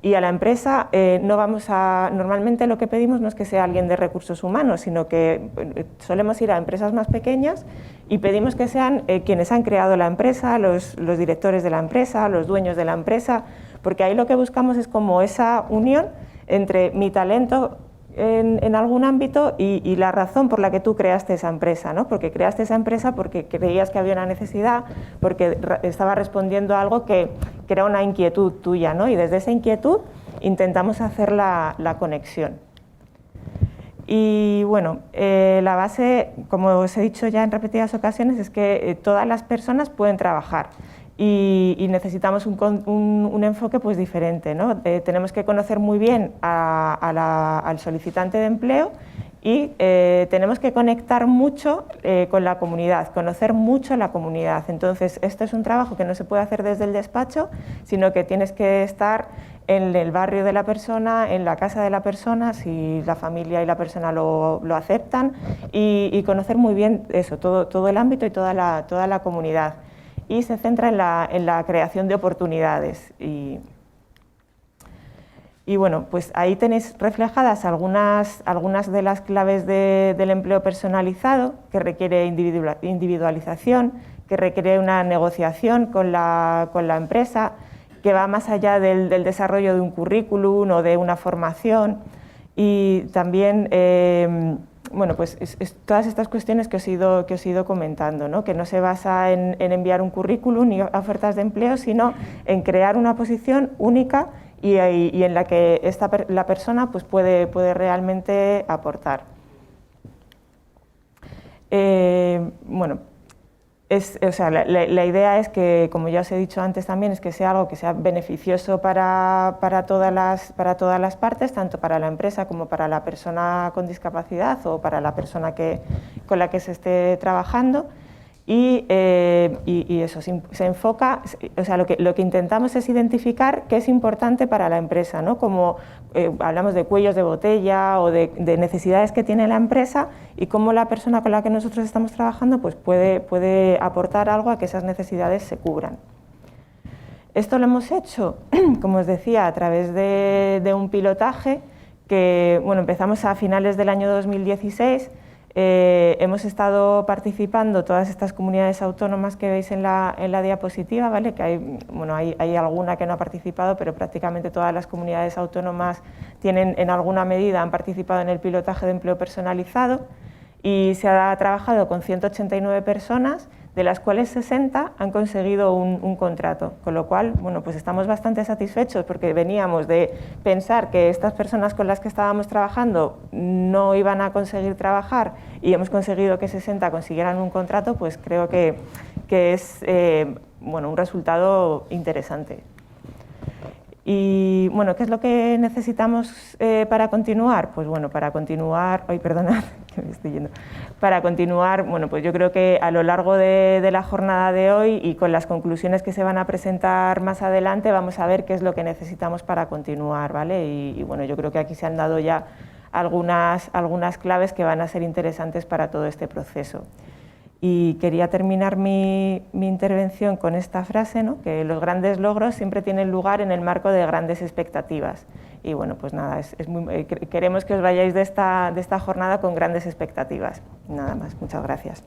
Y a la empresa normalmente lo que pedimos no es que sea alguien de recursos humanos, sino que solemos ir a empresas más pequeñas y pedimos que sean quienes han creado la empresa, los directores de la empresa, los dueños de la empresa, porque ahí lo que buscamos es como esa unión entre mi talento en algún ámbito y la razón por la que tú creaste esa empresa, ¿no? Porque creaste esa empresa porque creías que había una necesidad, porque estaba respondiendo a algo que era una inquietud tuya, ¿no? Y desde esa inquietud intentamos hacer la conexión. Y bueno, la base, como os he dicho ya en repetidas ocasiones, es que todas las personas pueden trabajar. Y necesitamos un enfoque pues diferente, ¿no? Tenemos que conocer muy bien al solicitante de empleo y tenemos que conectar mucho con la comunidad, conocer mucho la comunidad. Entonces, esto es un trabajo que no se puede hacer desde el despacho, sino que tienes que estar en el barrio de la persona, en la casa de la persona, si la familia y la persona lo aceptan, y conocer muy bien eso, todo el ámbito y toda la comunidad. Y se centra en la creación de oportunidades. Y bueno, pues ahí tenéis reflejadas algunas de las claves del empleo personalizado, que requiere individualización, que requiere una negociación con la empresa, que va más allá del desarrollo de un currículum o de una formación, y también bueno, pues todas estas cuestiones que os he ido comentando, ¿no? Que no se basa en enviar un currículum ni ofertas de empleo, sino en crear una posición única y en la que la persona pues puede realmente aportar. Bueno, o sea, la idea es que, como ya os he dicho antes también, es que sea algo que sea beneficioso para todas las partes, tanto para la empresa como para la persona con discapacidad o para la persona con la que se esté trabajando. Y eso se enfoca, o sea, lo que intentamos es identificar qué es importante para la empresa, ¿no? Como hablamos de cuellos de botella o de necesidades que tiene la empresa y cómo la persona con la que nosotros estamos trabajando pues puede aportar algo a que esas necesidades se cubran. Esto lo hemos hecho, como os decía, a través de un pilotaje que bueno, empezamos a finales del año 2016. Hemos estado participando todas estas comunidades autónomas que veis en la diapositiva, ¿vale? Que hay alguna que no ha participado, pero prácticamente todas las comunidades autónomas en alguna medida han participado en el pilotaje de empleo personalizado, y se ha trabajado con 189 personas, de las cuales 60 han conseguido un contrato, con lo cual bueno, pues estamos bastante satisfechos, porque veníamos de pensar que estas personas con las que estábamos trabajando no iban a conseguir trabajar y hemos conseguido que 60 consiguieran un contrato, pues creo que es bueno, un resultado interesante. Y bueno, ¿qué es lo que necesitamos para continuar? Pues bueno, para continuar, perdonad, que me estoy yendo. Para continuar, bueno, pues yo creo que a lo largo de la jornada de hoy y con las conclusiones que se van a presentar más adelante, vamos a ver qué es lo que necesitamos para continuar, ¿vale? Y bueno, yo creo que aquí se han dado ya algunas claves que van a ser interesantes para todo este proceso. Y quería terminar mi intervención con esta frase, ¿no? Que los grandes logros siempre tienen lugar en el marco de grandes expectativas. Y bueno, pues nada, queremos que os vayáis de esta jornada con grandes expectativas. Nada más, muchas gracias.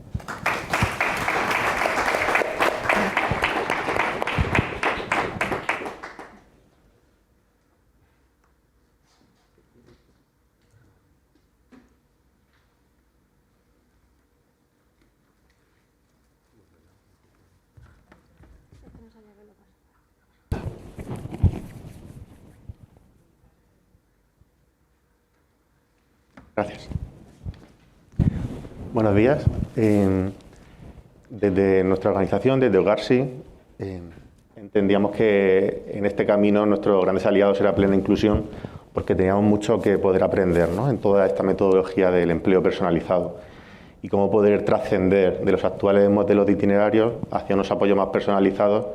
Gracias. Buenos días. Desde nuestra organización, desde Hogarsi, entendíamos que en este camino nuestros grandes aliados era Plena Inclusión, porque teníamos mucho que poder aprender, ¿no? En toda esta metodología del empleo personalizado y cómo poder trascender de los actuales modelos de itinerarios hacia unos apoyos más personalizados,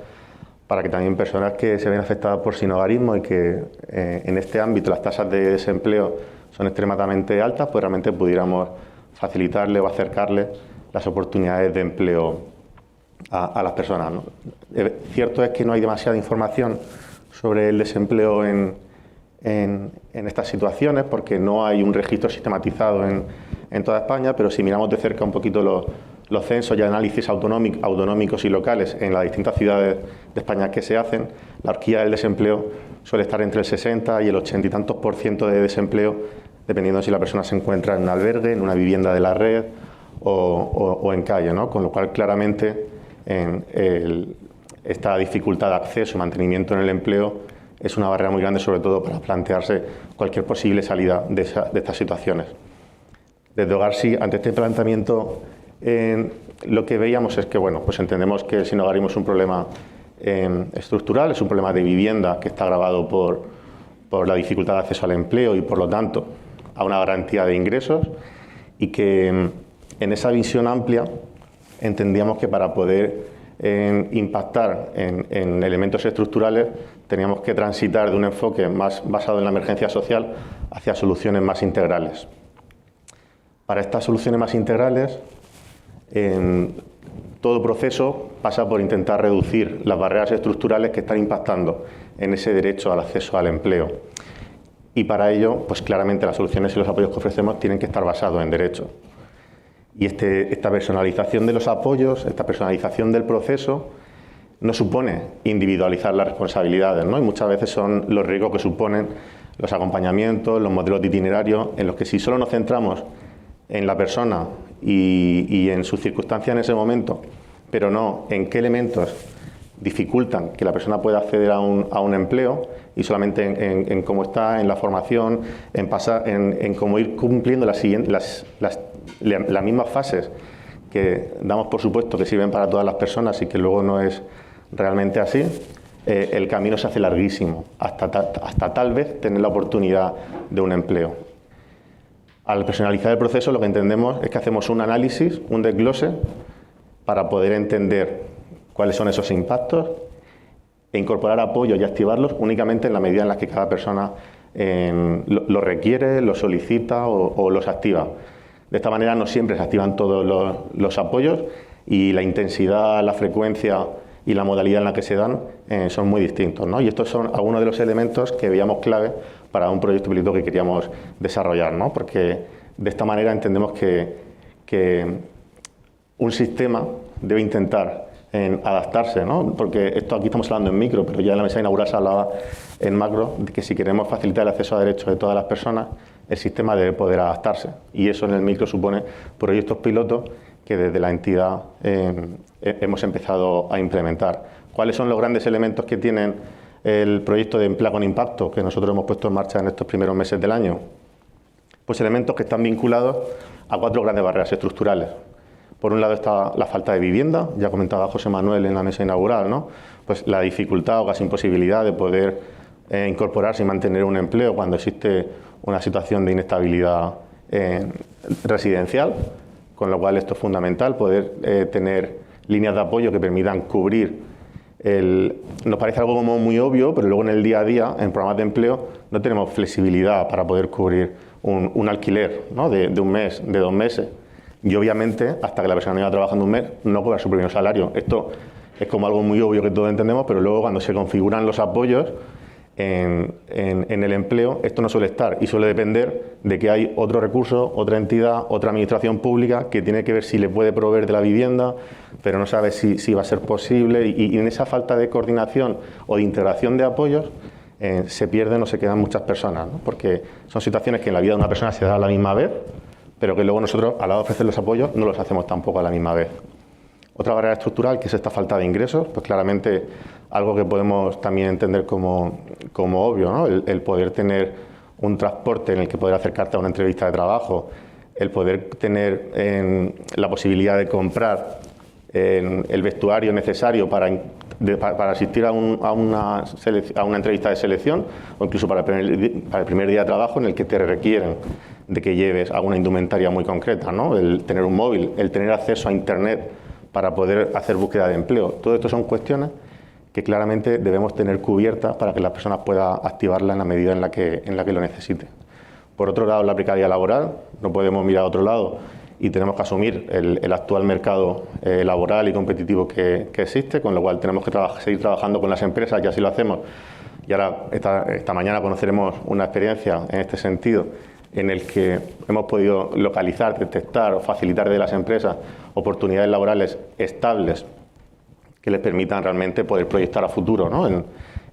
para que también personas que se ven afectadas por sinhogarismo y que en este ámbito las tasas de desempleo son extremadamente altas, pues realmente pudiéramos facilitarle o acercarle las oportunidades de empleo a las personas, ¿no? Cierto es que no hay demasiada información sobre el desempleo en estas situaciones, porque no hay un registro sistematizado en toda España, pero si miramos de cerca un poquito los censos y análisis autonómicos y locales en las distintas ciudades de España que se hacen, la horquilla del desempleo suele estar entre el 60 y el 80 y tantos % de desempleo, dependiendo si la persona se encuentra en un albergue, en una vivienda de la red o en calle, ¿no? Con lo cual, claramente, esta dificultad de acceso y mantenimiento en el empleo es una barrera muy grande, sobre todo para plantearse cualquier posible salida de estas situaciones. Desde Hogarsi, ante este planteamiento, lo que veíamos es que, bueno, pues entendemos que el sinhogarismo es un problema estructural, es un problema de vivienda que está agravado por la dificultad de acceso al empleo y, por lo tanto, a una garantía de ingresos, y que en esa visión amplia entendíamos que para poder impactar en elementos estructurales teníamos que transitar de un enfoque más basado en la emergencia social hacia soluciones más integrales. Para estas soluciones más integrales, todo proceso pasa por intentar reducir las barreras estructurales que están impactando en ese derecho al acceso al empleo. Y para ello, pues claramente las soluciones y los apoyos que ofrecemos tienen que estar basados en derecho. Y esta personalización de los apoyos, esta personalización del proceso, no supone individualizar las responsabilidades, ¿no? Y muchas veces son los riesgos que suponen los acompañamientos, los modelos de itinerario, en los que si solo nos centramos en la persona y en sus circunstancias en ese momento, pero no en qué elementos dificultan que la persona pueda acceder a un empleo, y solamente en cómo está, en la formación, en cómo ir cumpliendo las mismas fases que damos por supuesto que sirven para todas las personas y que luego no es realmente así, el camino se hace larguísimo, hasta tal vez tener la oportunidad de un empleo. Al personalizar el proceso, lo que entendemos es que hacemos un análisis, un desglose, para poder entender cuáles son esos impactos e incorporar apoyos y activarlos únicamente en la medida en la que cada persona lo requiere, lo solicita o los activa. De esta manera no siempre se activan todos los apoyos y la intensidad, la frecuencia y la modalidad en la que se dan son muy distintos, ¿no? Y estos son algunos de los elementos que veíamos clave para un proyecto piloto que queríamos desarrollar, ¿no? Porque de esta manera entendemos que un sistema debe intentar adaptarse, ¿no? Porque esto aquí estamos hablando en micro, pero ya en la mesa inaugural se hablaba en macro de que si queremos facilitar el acceso a derechos de todas las personas, el sistema debe poder adaptarse. Y eso en el micro supone proyectos pilotos que desde la entidad hemos empezado a implementar. ¿Cuáles son los grandes elementos que tienen el proyecto de Emplea con Impacto que nosotros hemos puesto en marcha en estos primeros meses del año? Pues elementos que están vinculados a 4 grandes barreras estructurales. Por un lado está la falta de vivienda, ya comentaba José Manuel en la mesa inaugural, ¿no? Pues la dificultad o casi imposibilidad de poder incorporarse y mantener un empleo cuando existe una situación de inestabilidad residencial, con lo cual esto es fundamental, poder tener líneas de apoyo que permitan cubrir nos parece algo como muy obvio, pero luego en el día a día, en programas de empleo, no tenemos flexibilidad para poder cubrir un alquiler, ¿no? de un mes, de 2 meses. Y obviamente, hasta que la persona no iba trabajando un mes, no cobra su primer salario. Esto es como algo muy obvio que todos entendemos, pero luego cuando se configuran los apoyos en el empleo, esto no suele estar y suele depender de que hay otro recurso, otra entidad, otra administración pública que tiene que ver si le puede proveer de la vivienda, pero no sabe si va a ser posible, y en esa falta de coordinación o de integración de apoyos se pierden o se quedan muchas personas, ¿no? Porque son situaciones que en la vida de una persona se da a la misma vez, pero que luego nosotros, a la hora de ofrecer los apoyos, no los hacemos tampoco a la misma vez. Otra barrera estructural, que es esta falta de ingresos, pues claramente algo que podemos también entender como obvio, ¿no? El poder tener un transporte en el que poder acercarte a una entrevista de trabajo, el poder tener la posibilidad de comprar el vestuario necesario para asistir a una entrevista de selección, o incluso para el primer día de trabajo en el que te requieren de que lleves alguna indumentaria muy concreta, ¿no? El tener un móvil, el tener acceso a Internet para poder hacer búsqueda de empleo. Todo esto son cuestiones que claramente debemos tener cubiertas para que las personas puedan activarla en la medida en la que lo necesiten. Por otro lado, la precariedad laboral, no podemos mirar a otro lado y tenemos que asumir el actual mercado laboral y competitivo que existe, con lo cual tenemos que seguir trabajando con las empresas, y así lo hacemos. Y ahora, esta mañana conoceremos una experiencia en este sentido, en el que hemos podido localizar, detectar o facilitar de las empresas oportunidades laborales estables que les permitan realmente poder proyectar a futuro, ¿no?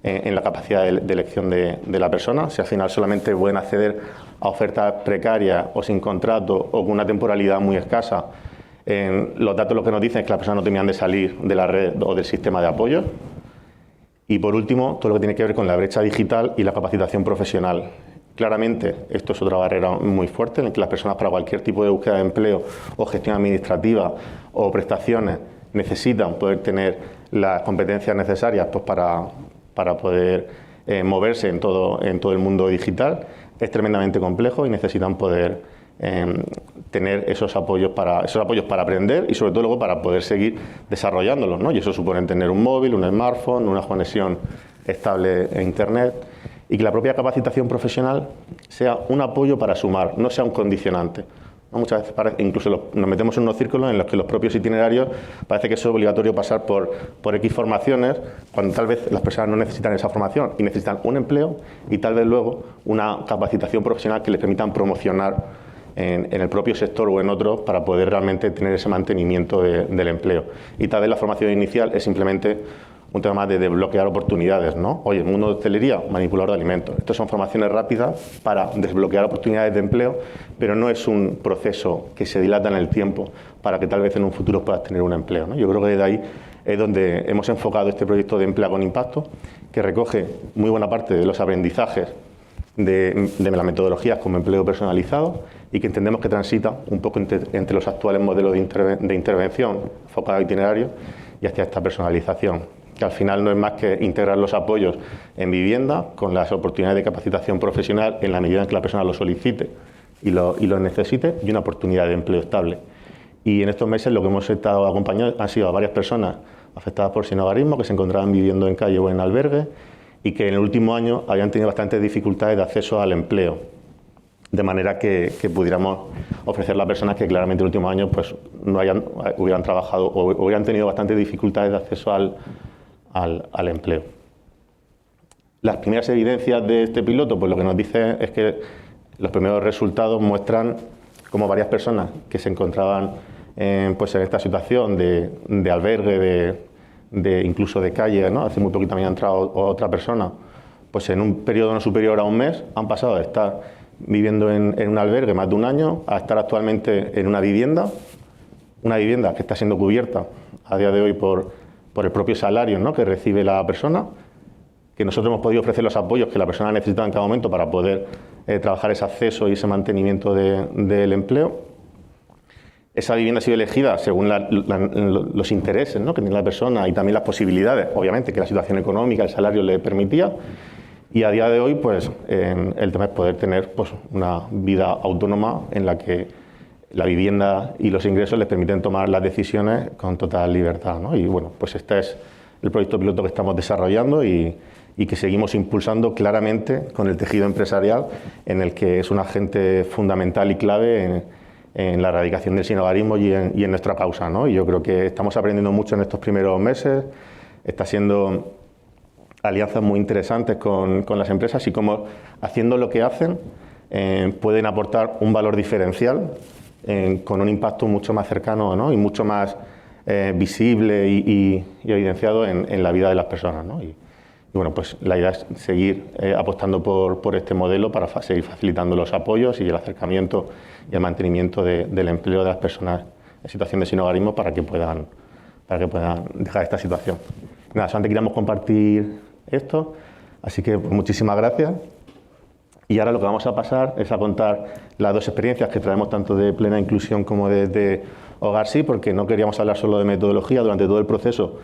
en la capacidad de elección de la persona. Si al final solamente pueden acceder a ofertas precarias o sin contrato o con una temporalidad muy escasa, los datos lo que nos dicen es que las personas no terminan de salir de la red o del sistema de apoyo. Y por último, todo lo que tiene que ver con la brecha digital y la capacitación profesional. Claramente, esto es otra barrera muy fuerte en la que las personas, para cualquier tipo de búsqueda de empleo o gestión administrativa o prestaciones, necesitan poder tener las competencias necesarias, pues, para poder moverse en todo el mundo digital. Es tremendamente complejo y necesitan poder tener esos apoyos para aprender y sobre todo luego para poder seguir desarrollándolos, ¿no? Y eso supone tener un móvil, un smartphone, una conexión estable en Internet, y que la propia capacitación profesional sea un apoyo para sumar, no sea un condicionante. Muchas veces incluso nos metemos en unos círculos en los que los propios itinerarios parece que es obligatorio pasar por X formaciones, cuando tal vez las personas no necesitan esa formación y necesitan un empleo y tal vez luego una capacitación profesional que les permitan promocionar en el propio sector o en otros para poder realmente tener ese mantenimiento del empleo. Y tal vez la formación inicial es simplemente un tema más de desbloquear oportunidades, ¿no? Oye, el mundo de hostelería, manipulador de alimentos. Estas son formaciones rápidas para desbloquear oportunidades de empleo, pero no es un proceso que se dilata en el tiempo para que tal vez en un futuro puedas tener un empleo, ¿no? Yo creo que desde ahí es donde hemos enfocado este proyecto de Emplea con Impacto, que recoge muy buena parte de los aprendizajes de las metodologías como empleo personalizado y que entendemos que transita un poco entre los actuales modelos de intervención enfocado a itinerarios y hacia esta personalización, que al final no es más que integrar los apoyos en vivienda con las oportunidades de capacitación profesional en la medida en que la persona lo solicite y lo necesite, y una oportunidad de empleo estable. Y en estos meses lo que hemos estado acompañando han sido a varias personas afectadas por sinhogarismo que se encontraban viviendo en calle o en albergue y que en el último año habían tenido bastantes dificultades de acceso al empleo, de manera que pudiéramos ofrecerle a personas que claramente en el último año pues, no hubieran trabajado o hubieran tenido bastantes dificultades de acceso al empleo. Las primeras evidencias de este piloto, pues lo que nos dice es que los primeros resultados muestran cómo varias personas que se encontraban pues en esta situación de albergue, incluso de calle, ¿no? Hace muy poquito también ha entrado otra persona, pues en un periodo no superior a un mes han pasado de estar viviendo en un albergue más de un año a estar actualmente en una vivienda que está siendo cubierta a día de hoy por el propio salario, ¿no? que recibe la persona, que nosotros hemos podido ofrecer los apoyos que la persona necesita en cada momento para poder trabajar ese acceso y ese mantenimiento del empleo. Esa vivienda ha sido elegida según los intereses, ¿no? que tiene la persona y también las posibilidades, obviamente, que la situación económica, el salario le permitía. Y a día de hoy, pues, el tema es poder tener pues, una vida autónoma en la que la vivienda y los ingresos les permiten tomar las decisiones con total libertad, ¿no? Y bueno, pues este es el proyecto piloto que estamos desarrollando y que seguimos impulsando claramente con el tejido empresarial, en el que es un agente fundamental y clave en la erradicación del sinhogarismo y en nuestra causa, ¿no? Y yo creo que estamos aprendiendo mucho en estos primeros meses, está siendo alianzas muy interesantes con las empresas y cómo haciendo lo que hacen pueden aportar un valor diferencial con un impacto mucho más cercano, ¿no? Y mucho más visible y evidenciado en la vida de las personas, ¿no? Y bueno, pues la idea es seguir apostando por este modelo para seguir facilitando los apoyos y el acercamiento y el mantenimiento del empleo de las personas en situación de sinhogarismo para que puedan dejar esta situación. Nada, solamente queríamos compartir esto, así que pues, muchísimas gracias. Y ahora lo que vamos a pasar es a contar las dos experiencias que traemos tanto de Plena Inclusión como de Hogar Sí, porque no queríamos hablar solo de metodología. Durante todo el proceso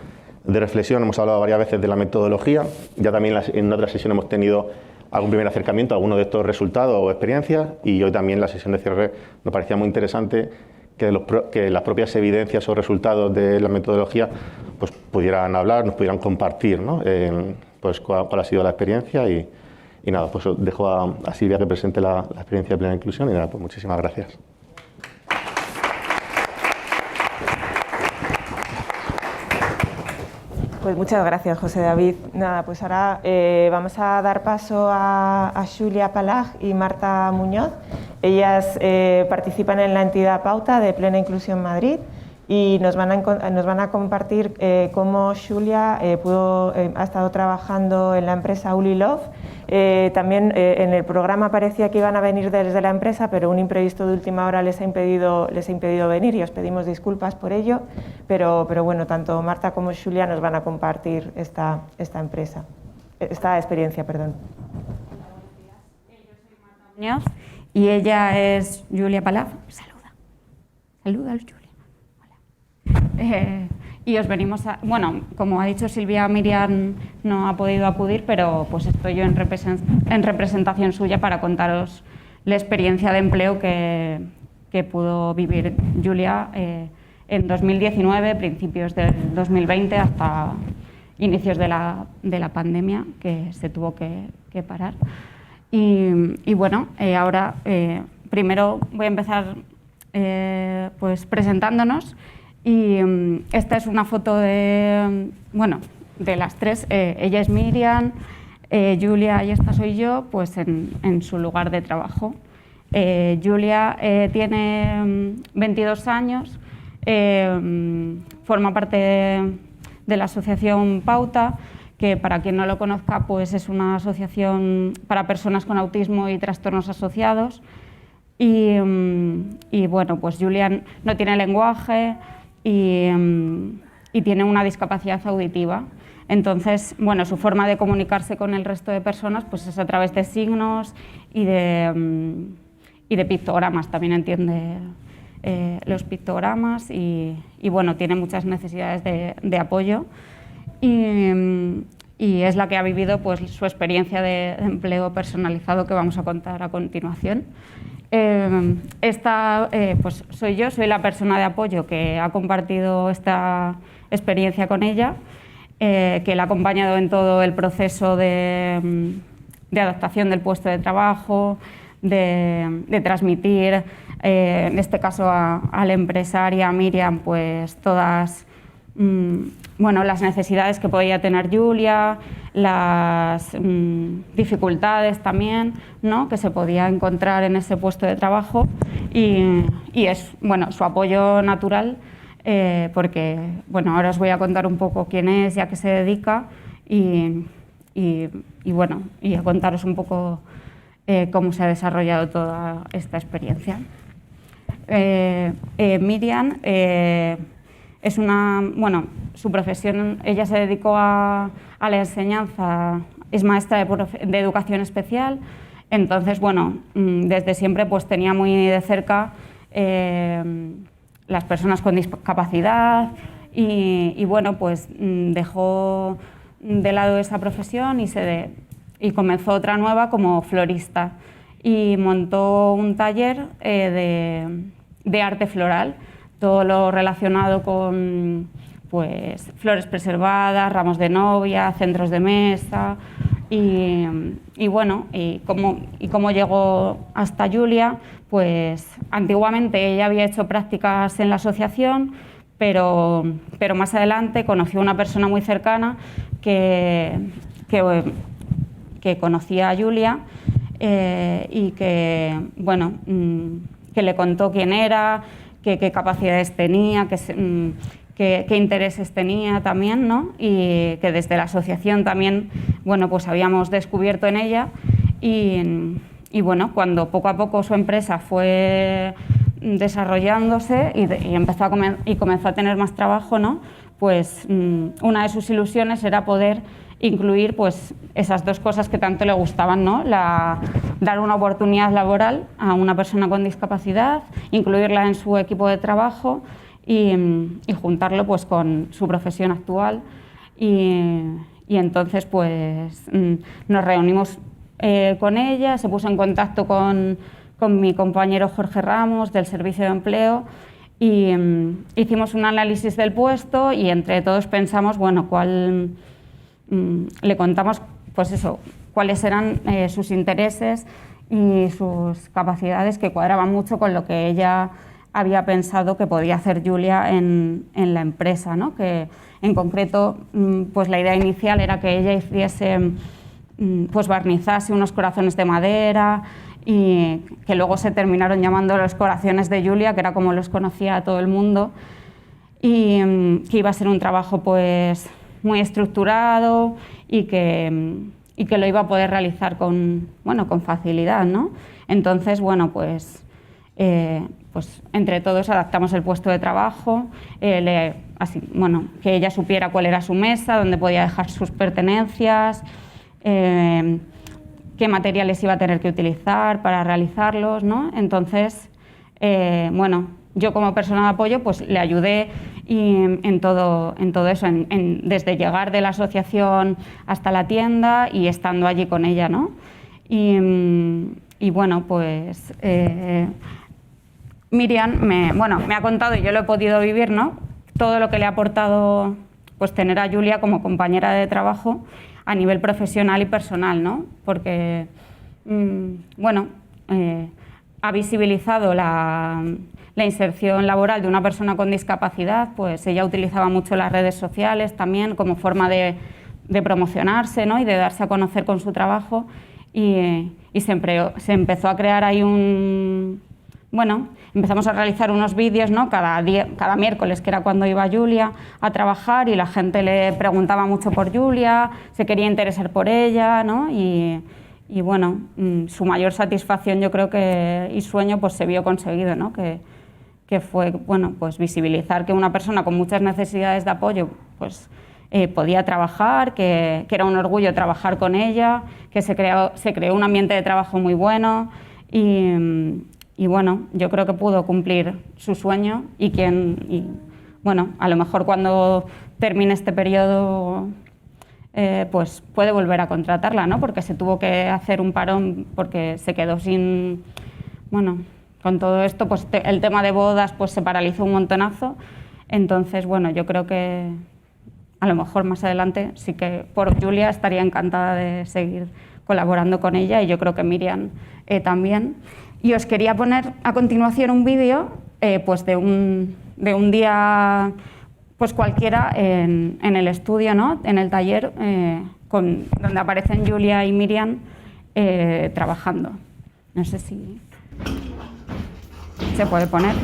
de reflexión hemos hablado varias veces de la metodología, ya también en otra sesión hemos tenido algún primer acercamiento a alguno de estos resultados o experiencias, y hoy también en la sesión de cierre nos parecía muy interesante que las propias evidencias o resultados de la metodología pues, pudieran hablar, nos pudieran compartir, ¿no? Pues cuál ha sido la experiencia y nada, pues dejo a Silvia que presente la experiencia de Plena Inclusión y nada, pues muchísimas gracias. Pues muchas gracias, José David. Nada, pues ahora vamos a dar paso a Xulia Palag y Marta Muñoz. Ellas participan en la entidad Pauta de Plena Inclusión Madrid y nos van a compartir cómo Xulia ha estado trabajando en la empresa Ulilove. También en el programa parecía que iban a venir desde la empresa, pero un imprevisto de última hora les ha impedido venir y os pedimos disculpas por ello, pero bueno, tanto Marta como Xulia nos van a compartir esta experiencia. Perdón. Yo soy Marta Muñoz y ella es Xulia Palag. Saluda a Xulia. Hola. Y os venimos a... Bueno, como ha dicho Silvia, Miriam no ha podido acudir, pero pues estoy yo en representación suya para contaros la experiencia de empleo que pudo vivir Xulia en 2019, principios del 2020, hasta inicios de la pandemia, que se tuvo que parar. Y bueno, ahora primero voy a empezar pues presentándonos. Y esta es una foto de las tres. Ella es Miriam, Xulia y esta soy yo, pues en su lugar de trabajo. Julia tiene 22 años, forma parte de la asociación Pauta, que para quien no lo conozca pues es una asociación para personas con autismo y trastornos asociados. Y bueno, pues Julia no tiene lenguaje y tiene una discapacidad auditiva. Entonces, bueno, su forma de comunicarse con el resto de personas pues es a través de signos y de pictogramas. También entiende los pictogramas y bueno, tiene muchas necesidades de apoyo. Y es la que ha vivido pues, su experiencia de empleo personalizado que vamos a contar a continuación. Pues soy yo, soy la persona de apoyo que ha compartido esta experiencia con ella, que la ha acompañado en todo el proceso de adaptación del puesto de trabajo, de transmitir, en este caso a la empresaria Miriam, pues todas bueno, las necesidades que podía tener Julia, las dificultades también, ¿no?, que se podía encontrar en ese puesto de trabajo y es bueno, su apoyo natural, porque bueno, ahora os voy a contar un poco quién es y a qué se dedica y bueno, y a contaros un poco cómo se ha desarrollado toda esta experiencia. Miriam es bueno, su profesión, ella se dedicó a la enseñanza, es maestra de educación especial, entonces, bueno, desde siempre pues tenía muy de cerca las personas con discapacidad y bueno, pues dejó de lado esa profesión y comenzó otra nueva como florista y montó un taller de arte floral, todo lo relacionado con pues, flores preservadas, ramos de novia, centros de mesa y bueno, y cómo llegó hasta Julia, pues antiguamente ella había hecho prácticas en la asociación, pero más adelante conoció a una persona muy cercana que conocía a Julia y que, bueno, que le contó quién era, qué capacidades tenía, qué intereses tenía también, ¿no? Y que desde la asociación también, bueno, pues habíamos descubierto en ella y bueno, cuando poco a poco su empresa fue desarrollándose y comenzó a tener más trabajo, ¿no?, pues una de sus ilusiones era poder incluir pues esas dos cosas que tanto le gustaban, ¿no?, dar una oportunidad laboral a una persona con discapacidad, incluirla en su equipo de trabajo y juntarlo pues con su profesión actual y entonces pues nos reunimos con ella, se puso en contacto con mi compañero Jorge Ramos del Servicio de Empleo y hicimos un análisis del puesto y entre todos pensamos, bueno, le contamos pues eso, cuáles eran sus intereses y sus capacidades que cuadraban mucho con lo que ella había pensado que podía hacer Julia en la empresa, ¿no?, que en concreto pues la idea inicial era que ella hiciese, pues barnizase unos corazones de madera y que luego se terminaron llamando los corazones de Julia, que era como los conocía todo el mundo, y que iba a ser un trabajo pues muy estructurado y que lo iba a poder realizar con facilidad, ¿no? Entonces, bueno, pues entre todos adaptamos el puesto de trabajo, que ella supiera cuál era su mesa, dónde podía dejar sus pertenencias, qué materiales iba a tener que utilizar para realizarlos, ¿no? Entonces, yo como persona de apoyo pues le ayudé en todo eso, desde llegar de la asociación hasta la tienda y estando allí con ella, ¿no? Y bueno, pues Miriam me ha contado, y yo lo he podido vivir, ¿no?, todo lo que le ha aportado pues tener a Julia como compañera de trabajo a nivel profesional y personal, ¿no? Porque ha visibilizado la inserción laboral de una persona con discapacidad, pues ella utilizaba mucho las redes sociales también como forma de promocionarse, ¿no?, y de darse a conocer con su trabajo y se empezó a crear ahí bueno, empezamos a realizar unos vídeos, ¿no? Cada miércoles, que era cuando iba Julia a trabajar, y la gente le preguntaba mucho por Julia, se quería interesar por ella, ¿no? Y bueno, su mayor satisfacción, yo creo y sueño, pues se vio conseguido, ¿no? Que fue, bueno, pues visibilizar que una persona con muchas necesidades de apoyo, pues podía trabajar, que era un orgullo trabajar con ella, que se creó un ambiente de trabajo muy bueno, y bueno, yo creo que pudo cumplir su sueño, y bueno, a lo mejor cuando termine este periodo pues puede volver a contratarla, ¿no? Porque se tuvo que hacer un parón porque se quedó sin, bueno, con todo esto, pues el tema de bodas pues se paralizó un montonazo. Entonces, bueno, yo creo que a lo mejor más adelante sí que por Julia estaría encantada de seguir colaborando con ella, y yo creo que Miriam también. Y os quería poner a continuación un vídeo pues de un día pues cualquiera en el estudio, ¿no? En el taller, donde aparecen Julia y Miriam trabajando. No sé si se puede poner.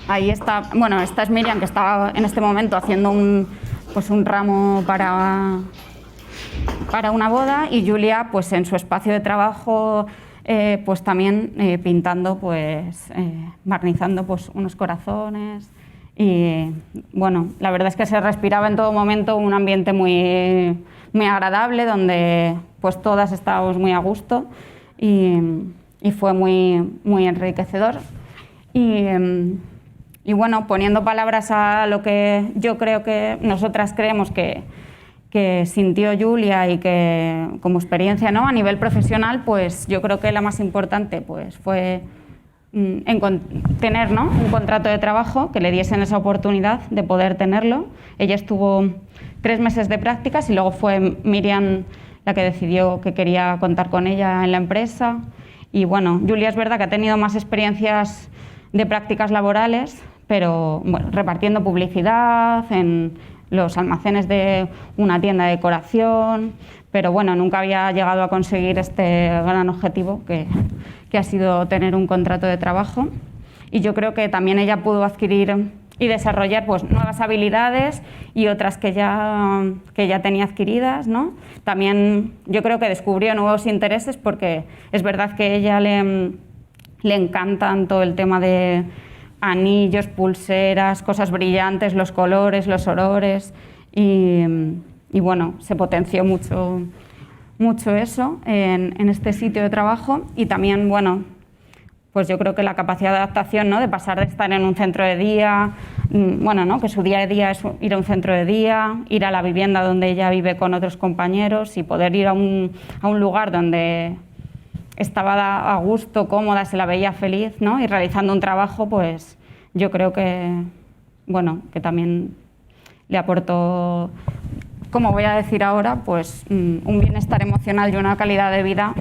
Ahí está, bueno, esta es Miriam, que está en este momento haciendo un ramo para una boda, y Julia pues en su espacio de trabajo pues también pintando, pues barnizando pues unos corazones, y bueno, la verdad es que se respiraba en todo momento un ambiente muy, muy agradable, donde pues todas estábamos muy a gusto, y fue muy, muy enriquecedor. Y bueno, poniendo palabras a lo que yo creo que nosotras creemos que sintió Julia, y que como experiencia, ¿no? A nivel profesional, pues yo creo que la más importante pues fue tener, ¿no? Un contrato de trabajo, que le diesen esa oportunidad de poder tenerlo. Ella estuvo 3 meses de prácticas, y luego fue Miriam la que decidió que quería contar con ella en la empresa. Y bueno, Julia es verdad que ha tenido más experiencias de prácticas laborales, pero bueno, repartiendo publicidad en los almacenes de una tienda de decoración, pero bueno, nunca había llegado a conseguir este gran objetivo que ha sido tener un contrato de trabajo. Y yo creo que también ella pudo adquirir y desarrollar pues nuevas habilidades, y otras que ya tenía adquiridas, ¿no? También yo creo que descubrió nuevos intereses, porque es verdad que a ella le encantan todo el tema de anillos, pulseras, cosas brillantes, los colores, los olores, y bueno, se potenció mucho eso en este sitio de trabajo. Y también, bueno, pues yo creo que la capacidad de adaptación, ¿no? De pasar de estar en un centro de día, bueno, ¿no? Que su día a día es ir a un centro de día, ir a la vivienda donde ella vive con otros compañeros, y poder ir a un lugar donde estaba a gusto, cómoda, se la veía feliz, ¿no? Y realizando un trabajo, pues yo creo que, bueno, que también le aportó, como voy a decir ahora, pues un bienestar emocional y una calidad de vida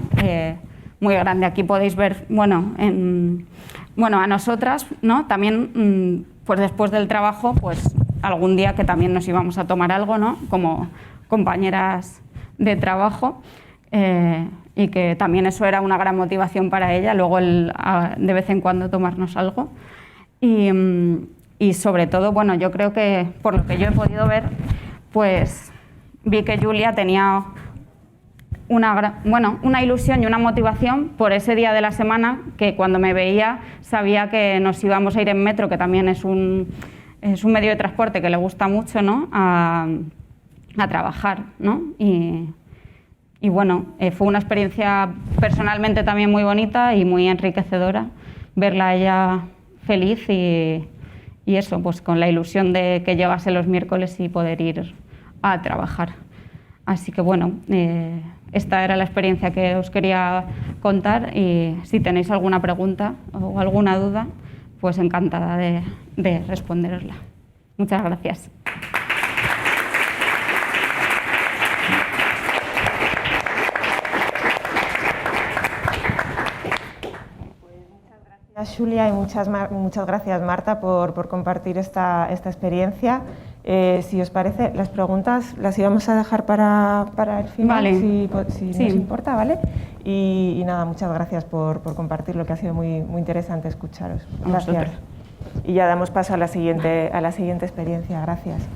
muy grande. Aquí podéis ver, bueno, a nosotras, ¿no? También, pues después del trabajo, pues algún día que también nos íbamos a tomar algo, ¿no? Como compañeras de trabajo. Y que también eso era una gran motivación para ella, luego de vez en cuando tomarnos algo. Y sobre todo, bueno, yo creo que por lo que yo he podido ver, pues vi que Julia tenía una ilusión y una motivación por ese día de la semana, que cuando me veía sabía que nos íbamos a ir en metro, que también es un medio de transporte que le gusta mucho, ¿no? a trabajar, ¿no? Y bueno, fue una experiencia personalmente también muy bonita y muy enriquecedora, verla a ella feliz, y eso, pues con la ilusión de que llegase los miércoles y poder ir a trabajar. Así que bueno, esta era la experiencia que os quería contar, y si tenéis alguna pregunta o alguna duda, pues encantada de responderosla. Muchas gracias. Gracias, Julia, y muchas gracias, Marta, por compartir esta experiencia, Si os parece, las preguntas las íbamos a dejar para el final, Vale. si Sí. nos importa, ¿vale? Y nada, muchas gracias por compartir, lo que ha sido muy interesante escucharos. A Gracias. vosotros. Y ya damos paso a la siguiente experiencia. Gracias.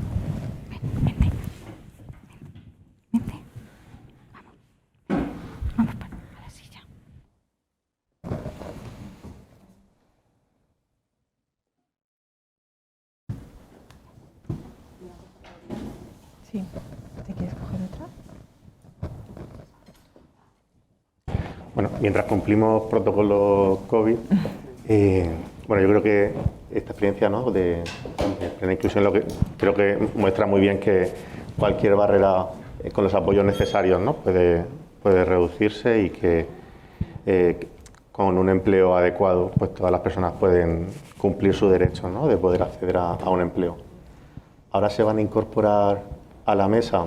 Vamos a la silla. Sí, ¿te quieres coger otra? Bueno, mientras cumplimos protocolos COVID, bueno, yo creo que esta experiencia, ¿no?, de plena inclusión creo que muestra muy bien que cualquier barrera con los apoyos necesarios, ¿no?, puede reducirse y que con un empleo adecuado pues todas las personas pueden cumplir su derecho, ¿no?, de poder acceder a un empleo. Ahora se van a incorporar a la mesa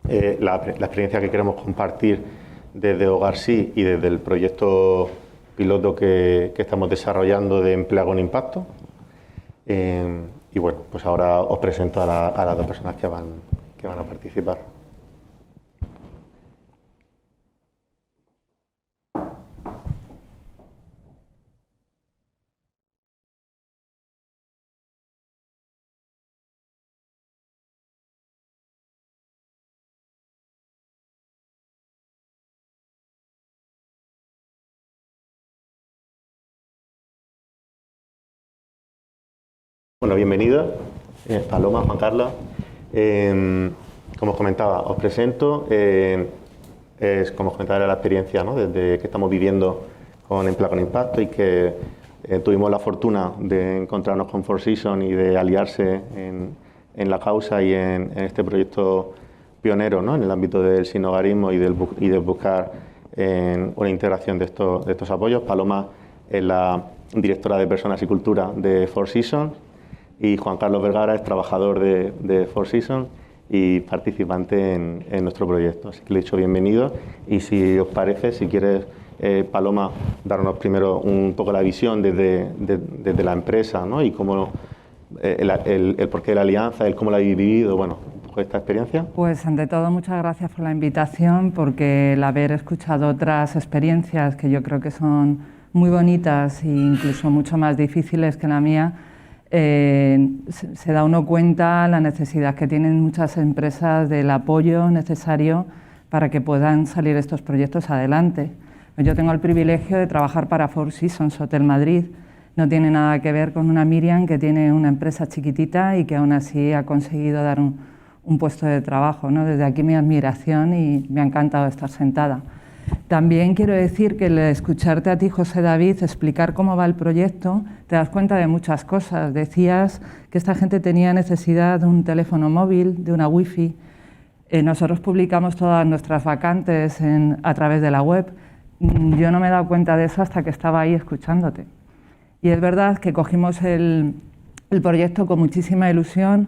la experiencia que queremos compartir desde Hogar Sí y desde el proyecto piloto que estamos desarrollando de Emplea con Impacto. Y bueno, pues ahora os presento a las dos personas que van a participar. Bueno, bienvenida, Paloma, Juan Carlos. Como os comentaba, os presento. Como os comentaba, era la experiencia, ¿no?, desde que estamos viviendo con Emplea con Impacto y que tuvimos la fortuna de encontrarnos con Four Seasons y de aliarse en la causa y en este proyecto pionero, ¿no?, en el ámbito del sinhogarismo y de buscar una integración de estos apoyos. Paloma es la directora de Personas y Cultura de Four Seasons. Y Juan Carlos Vergara es trabajador de Four Seasons y participante en nuestro proyecto. Así que le he dicho bienvenido y si os parece, si quieres, Paloma, darnos primero un poco la visión desde la empresa, ¿no?, y cómo el porqué de la alianza, el cómo la habéis vivido, bueno, un poco esta experiencia. Pues ante todo muchas gracias por la invitación, porque el haber escuchado otras experiencias que yo creo que son muy bonitas e incluso mucho más difíciles que la mía, se da uno cuenta la necesidad que tienen muchas empresas del apoyo necesario para que puedan salir estos proyectos adelante. Yo tengo el privilegio de trabajar para Four Seasons Hotel Madrid. No tiene nada que ver con una Miriam que tiene una empresa chiquitita y que aún así ha conseguido dar un puesto de trabajo, ¿no? Desde aquí mi admiración y me ha encantado estar sentada. También quiero decir que al escucharte a ti, José David, explicar cómo va el proyecto, te das cuenta de muchas cosas. Decías que esta gente tenía necesidad de un teléfono móvil, de una wifi. Nosotros publicamos todas nuestras vacantes a través de la web. Yo no me he dado cuenta de eso hasta que estaba ahí escuchándote. Y es verdad que cogimos el proyecto con muchísima ilusión,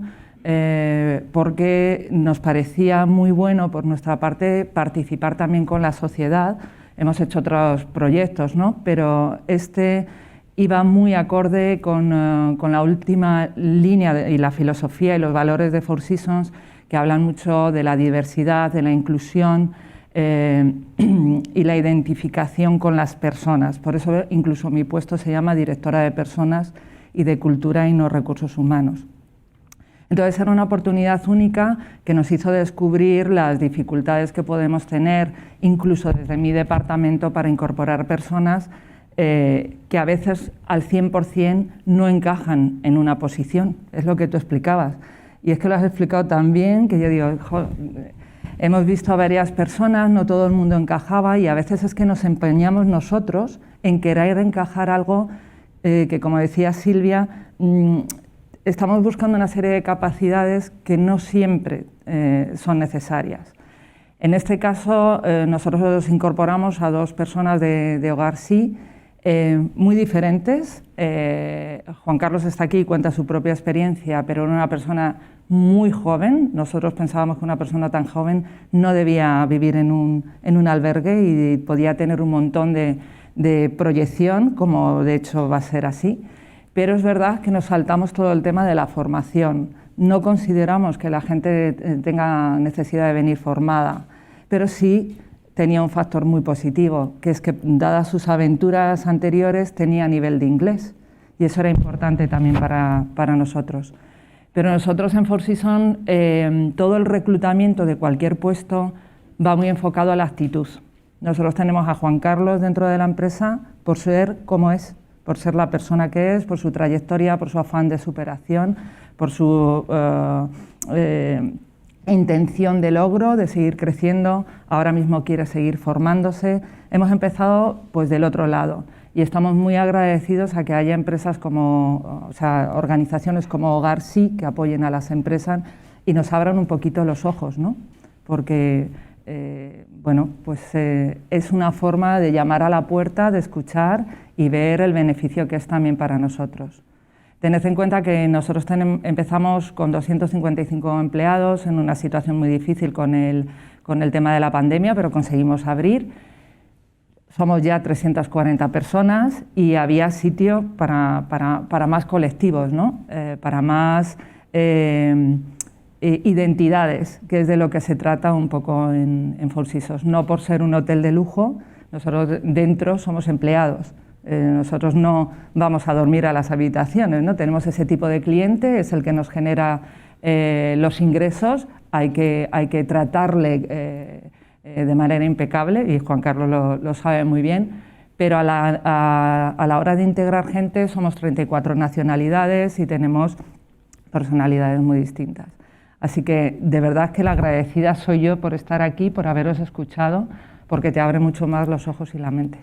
porque nos parecía muy bueno por nuestra parte participar también con la sociedad. Hemos hecho otros proyectos, ¿no?, pero este iba muy acorde con la última línea y la filosofía y los valores de Four Seasons, que hablan mucho de la diversidad, de la inclusión y la identificación con las personas. Por eso incluso mi puesto se llama Directora de Personas y de Cultura y no Recursos Humanos. Entonces era una oportunidad única que nos hizo descubrir las dificultades que podemos tener, incluso desde mi departamento, para incorporar personas que a veces al 100% no encajan en una posición. Es lo que tú explicabas. Y es que lo has explicado tan bien que yo digo, hemos visto a varias personas, no todo el mundo encajaba y a veces es que nos empeñamos nosotros en querer encajar algo que, como decía Silvia, estamos buscando una serie de capacidades que no siempre son necesarias. En este caso, nosotros incorporamos a dos personas de Hogar Sí, muy diferentes. Juan Carlos está aquí y cuenta su propia experiencia, pero era una persona muy joven. Nosotros pensábamos que una persona tan joven no debía vivir en un albergue y podía tener un montón de proyección, como de hecho va a ser así. Pero es verdad que nos saltamos todo el tema de la formación, no consideramos que la gente tenga necesidad de venir formada, pero sí tenía un factor muy positivo, que es que, dadas sus aventuras anteriores, tenía nivel de inglés, y eso era importante también para nosotros. Pero nosotros en Four Seasons, todo el reclutamiento de cualquier puesto va muy enfocado a la actitud. Nosotros tenemos a Juan Carlos dentro de la empresa por ser como es, por ser la persona que es, por su trayectoria, por su afán de superación, por su intención de logro, de seguir creciendo. Ahora mismo quiere seguir formándose. Hemos empezado pues del otro lado y estamos muy agradecidos a que haya empresas como, o sea, organizaciones como Hogar Sí, que apoyen a las empresas y nos abran un poquito los ojos, ¿no? Porque bueno, pues es una forma de llamar a la puerta, de escuchar y ver el beneficio que es también para nosotros. Tened en cuenta que nosotros empezamos con 255 empleados en una situación muy difícil con el tema de la pandemia, pero conseguimos abrir. Somos ya 340 personas y había sitio para más colectivos, ¿no? Para más identidades, que es de lo que se trata un poco en Four Seasons. No por ser un hotel de lujo, nosotros dentro somos empleados. Nosotros no vamos a dormir a las habitaciones, ¿no? Tenemos ese tipo de cliente, es el que nos genera los ingresos, hay que tratarle de manera impecable, y Juan Carlos lo sabe muy bien, pero a la hora de integrar gente somos 34 nacionalidades y tenemos personalidades muy distintas. Así que de verdad que la agradecida soy yo por estar aquí, por haberos escuchado, porque te abre mucho más los ojos y la mente.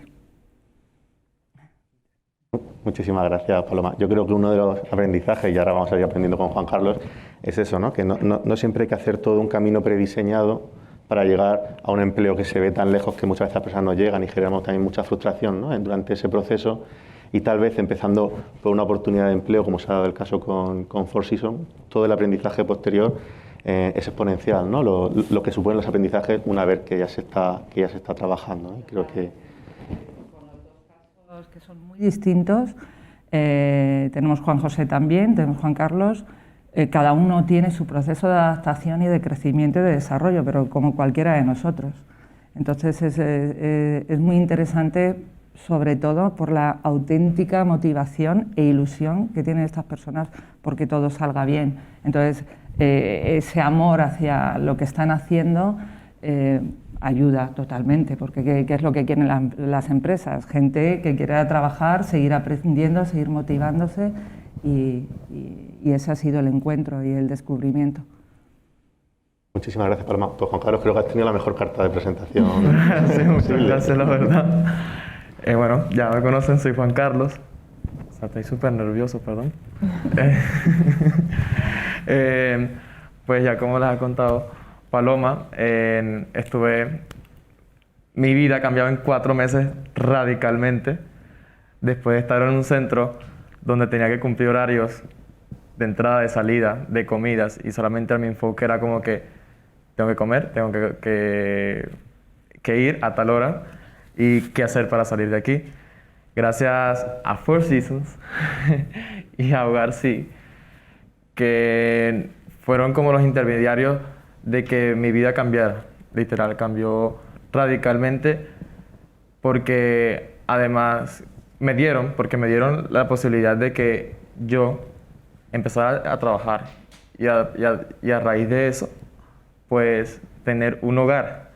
Muchísimas gracias, Paloma. Yo creo que uno de los aprendizajes, y ahora vamos a ir aprendiendo con Juan Carlos, es eso, ¿no? Que no siempre hay que hacer todo un camino prediseñado para llegar a un empleo que se ve tan lejos que muchas veces las personas no llegan y generamos también mucha frustración, ¿no? Durante ese proceso, y tal vez empezando por una oportunidad de empleo, como se ha dado el caso con Four Seasons, todo el aprendizaje posterior es exponencial, ¿no? Lo que suponen los aprendizajes una vez que ya se está trabajando, ¿no? Creo que son muy distintos. Tenemos Juan José también, tenemos Juan Carlos. Cada uno tiene su proceso de adaptación y de crecimiento y de desarrollo, pero como cualquiera de nosotros. Entonces es muy interesante, sobre todo por la auténtica motivación e ilusión que tienen estas personas porque todo salga bien. Entonces ese amor hacia lo que están haciendo ayuda totalmente, porque ¿qué es lo que quieren las empresas? Gente que quiera trabajar, seguir aprendiendo, seguir motivándose, y ese ha sido el encuentro y el descubrimiento. Muchísimas gracias, Paloma. Pues Juan Carlos, creo que has tenido la mejor carta de presentación. Sí, muchas gracias, la verdad. Bueno, ya me conocen, soy Juan Carlos. O sea, estoy súper nervioso, perdón. Pues ya como les ha contado Paloma, mi vida ha cambiado en 4 meses radicalmente, después de estar en un centro donde tenía que cumplir horarios de entrada, de salida, de comidas, y solamente mi enfoque era como que tengo que comer, tengo que ir a tal hora y qué hacer para salir de aquí. Gracias a Four Seasons y a Hogar Sí, que fueron como los intermediarios de que mi vida cambiara, literal, cambió radicalmente, porque además me dieron la posibilidad de que yo empezara a trabajar y a raíz de eso, pues tener un hogar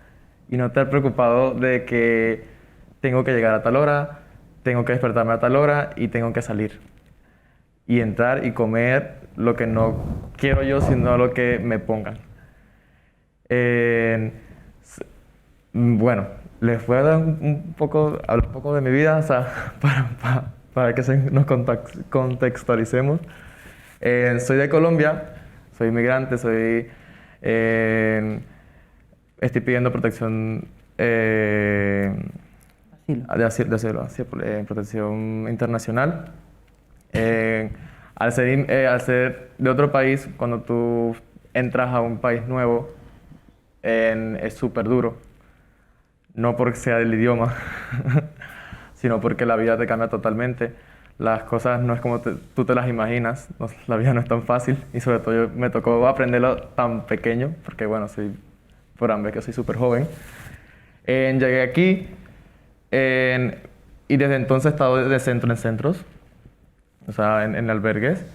y no estar preocupado de que tengo que llegar a tal hora, tengo que despertarme a tal hora y tengo que salir y entrar y comer lo que no quiero yo, sino lo que me pongan. Bueno, les voy a dar hablar un poco de mi vida, o sea, para que nos contextualicemos. Soy de Colombia, soy inmigrante, estoy pidiendo protección de asilo, protección internacional. Al ser de otro país, cuando tú entras a un país nuevo, es súper duro. No porque sea del idioma, sino porque la vida te cambia totalmente. las cosas no es como tú te las imaginas, la vida no es tan fácil y sobre todo me tocó aprenderlo tan pequeño, porque bueno, podrán ver que soy súper joven. Llegué aquí y desde entonces he estado de centro en centros, o sea, en albergues,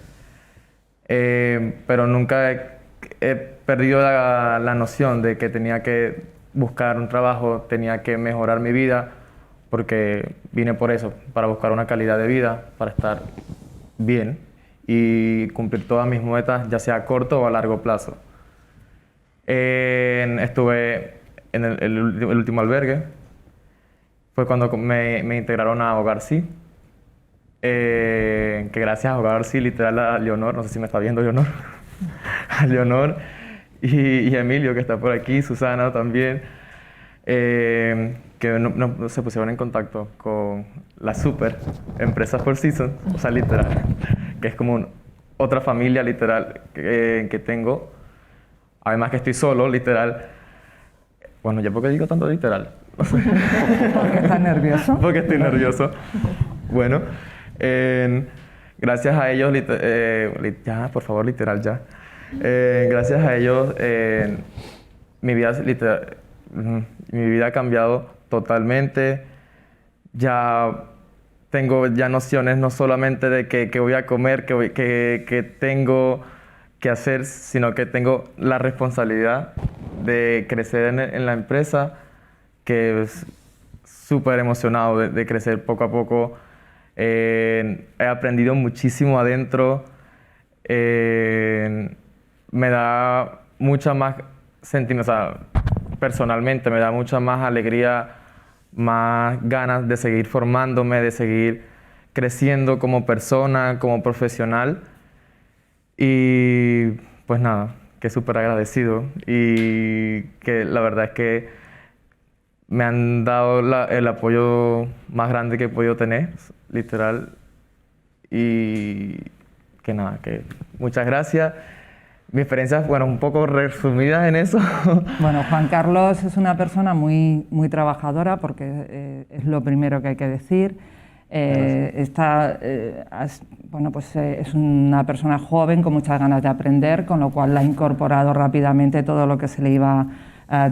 pero nunca he perdido la noción de que tenía que buscar un trabajo, tenía que mejorar mi vida, porque vine por eso, para buscar una calidad de vida, para estar bien y cumplir todas mis metas, ya sea a corto o a largo plazo. Estuve en el último albergue, fue cuando me integraron a Hogar Sí, que gracias a Hogar Sí, literal, a Leonor, no sé si me está viendo Leonor, a Leonor y Emilio, que está por aquí, Susana también, que se pusieron en contacto con la super empresa Four Seasons, o sea, literal, que es como otra familia literal que tengo. Además que estoy solo, literal. Bueno, ¿ya por qué digo tanto literal? ¿Porque estás nervioso? Porque estoy nervioso. Bueno, gracias a ellos, ya, por favor, literal, ya. Gracias a ellos, mi vida ha cambiado totalmente. Ya tengo nociones no solamente de qué voy a comer, que tengo que hacer, sino que tengo la responsabilidad de crecer en la empresa, que es súper emocionado de crecer poco a poco. He aprendido muchísimo adentro. Me da mucha más sentimiento, o sea, personalmente me da mucha más alegría, más ganas de seguir formándome, de seguir creciendo como persona, como profesional. Y pues nada, que súper agradecido y que la verdad es que me han dado el apoyo más grande que he podido tener, literal. Y que nada, que muchas gracias. Mi experiencia, bueno, un poco resumida en eso. Bueno, Juan Carlos es una persona muy, muy trabajadora, porque es lo primero que hay que decir. Bueno, pues es una persona joven con muchas ganas de aprender, con lo cual ha incorporado rápidamente todo lo que se le iba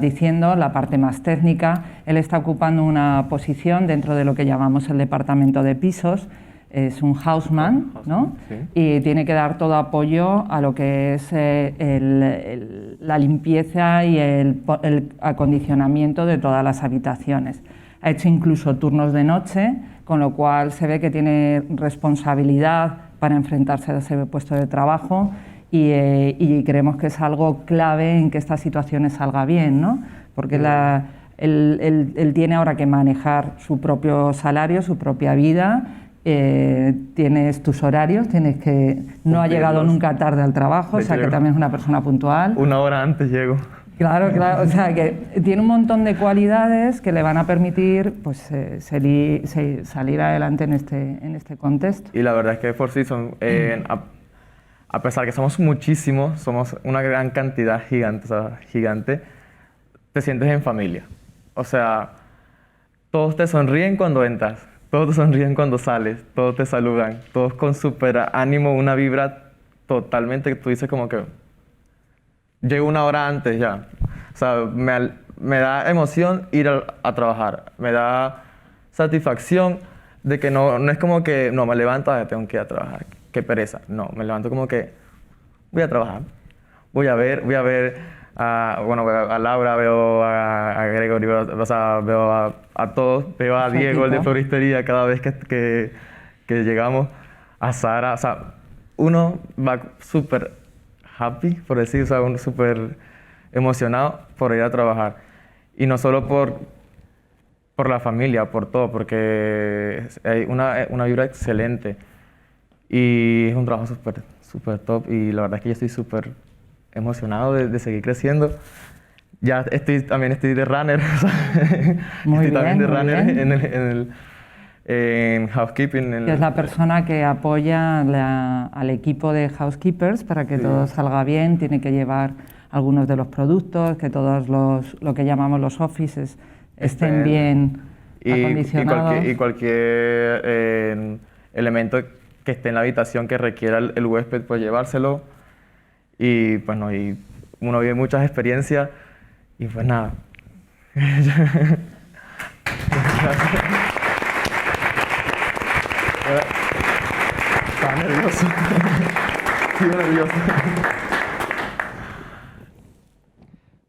diciendo, la parte más técnica. Él está ocupando una posición dentro de lo que llamamos el departamento de pisos. Es un houseman, ¿no? Sí. Y tiene que dar todo apoyo a lo que es la limpieza y el acondicionamiento de todas las habitaciones. Ha hecho incluso turnos de noche, con lo cual se ve que tiene responsabilidad para enfrentarse a ese puesto de trabajo y creemos que es algo clave en que esta situación salga bien, ¿no? Porque él tiene ahora que manejar su propio salario, su propia vida. Tienes tus horarios, tienes que no ha llegado nunca tarde al trabajo, o sea que también es una persona puntual. Una hora antes llego. Claro, o sea que tiene un montón de cualidades que le van a permitir pues, salir adelante en este contexto. Y la verdad es que Four Seasons, a pesar que somos muchísimos, somos una gran cantidad gigante, te sientes en familia. O sea, todos te sonríen cuando entras. Todos te sonríen cuando sales, todos te saludan, todos con súper ánimo, una vibra totalmente que tú dices como que llego una hora antes ya. O sea, me da emoción ir a trabajar, me da satisfacción de que no es como que no me levanto, tengo que ir a trabajar, qué pereza. No, me levanto como que voy a trabajar, voy a ver veo a Laura, veo a Gregory, veo a todos, veo a Diego, el de floristería, cada vez que llegamos, a Sara, o sea, uno va súper happy, por decir, o sea, uno súper emocionado por ir a trabajar. Y no solo por la familia, por todo, porque hay una vibra excelente y es un trabajo súper top y la verdad es que yo estoy súper emocionado de seguir creciendo. Ya también estoy de runner, en housekeeping. Es la persona que apoya al equipo de housekeepers para que todo salga bien. Tiene que llevar algunos de los productos, que todos lo que llamamos los offices estén bien acondicionados. Y cualquier elemento que esté en la habitación que requiera el huésped, pues llevárselo. Y bueno, y uno vive muchas experiencias y pues nada. Estaba nervioso. Estoy nervioso.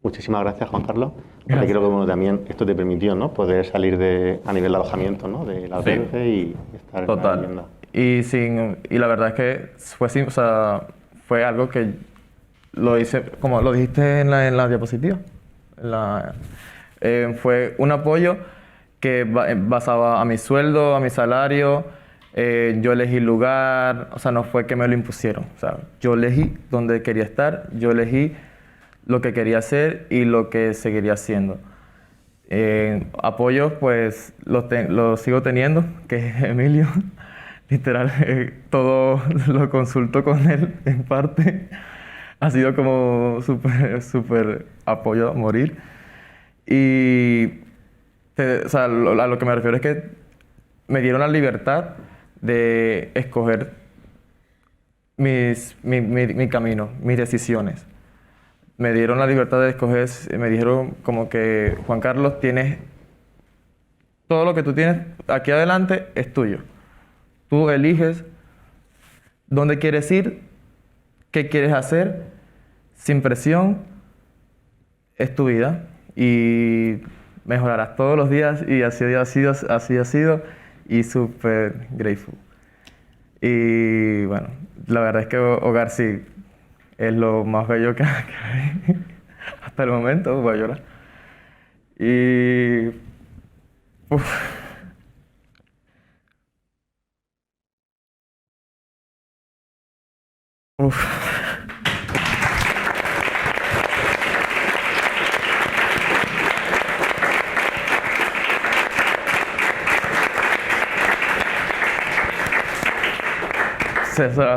Muchísimas gracias, Juan Carlos. Gracias. Creo que bueno, también esto te permitió, ¿no?, poder salir a nivel de alojamiento, ¿no?, del albergue y estar en la vivienda. Y la verdad es que fue algo que lo hice, como lo dijiste en la diapositiva. Fue un apoyo que basaba a mi sueldo, a mi salario. Yo elegí el lugar, o sea, no fue que me lo impusieron. O sea, yo elegí dónde quería estar, yo elegí lo que quería hacer y lo que seguiría haciendo. Apoyos, pues, los sigo teniendo, que es Emilio. Literal, todo lo consulto con él, en parte. Ha sido como súper apoyo a morir. Y a lo que me refiero es que me dieron la libertad de escoger mi camino, mis decisiones. Me dieron la libertad de escoger, me dijeron como que, Juan Carlos, tienes todo lo que tú tienes aquí adelante es tuyo. Tú eliges dónde quieres ir, qué quieres hacer, sin presión, es tu vida y mejorarás todos los días y así ha sido y súper grateful. Y bueno, la verdad es que Hogar sí es lo más bello que hay hasta el momento, voy a llorar. Y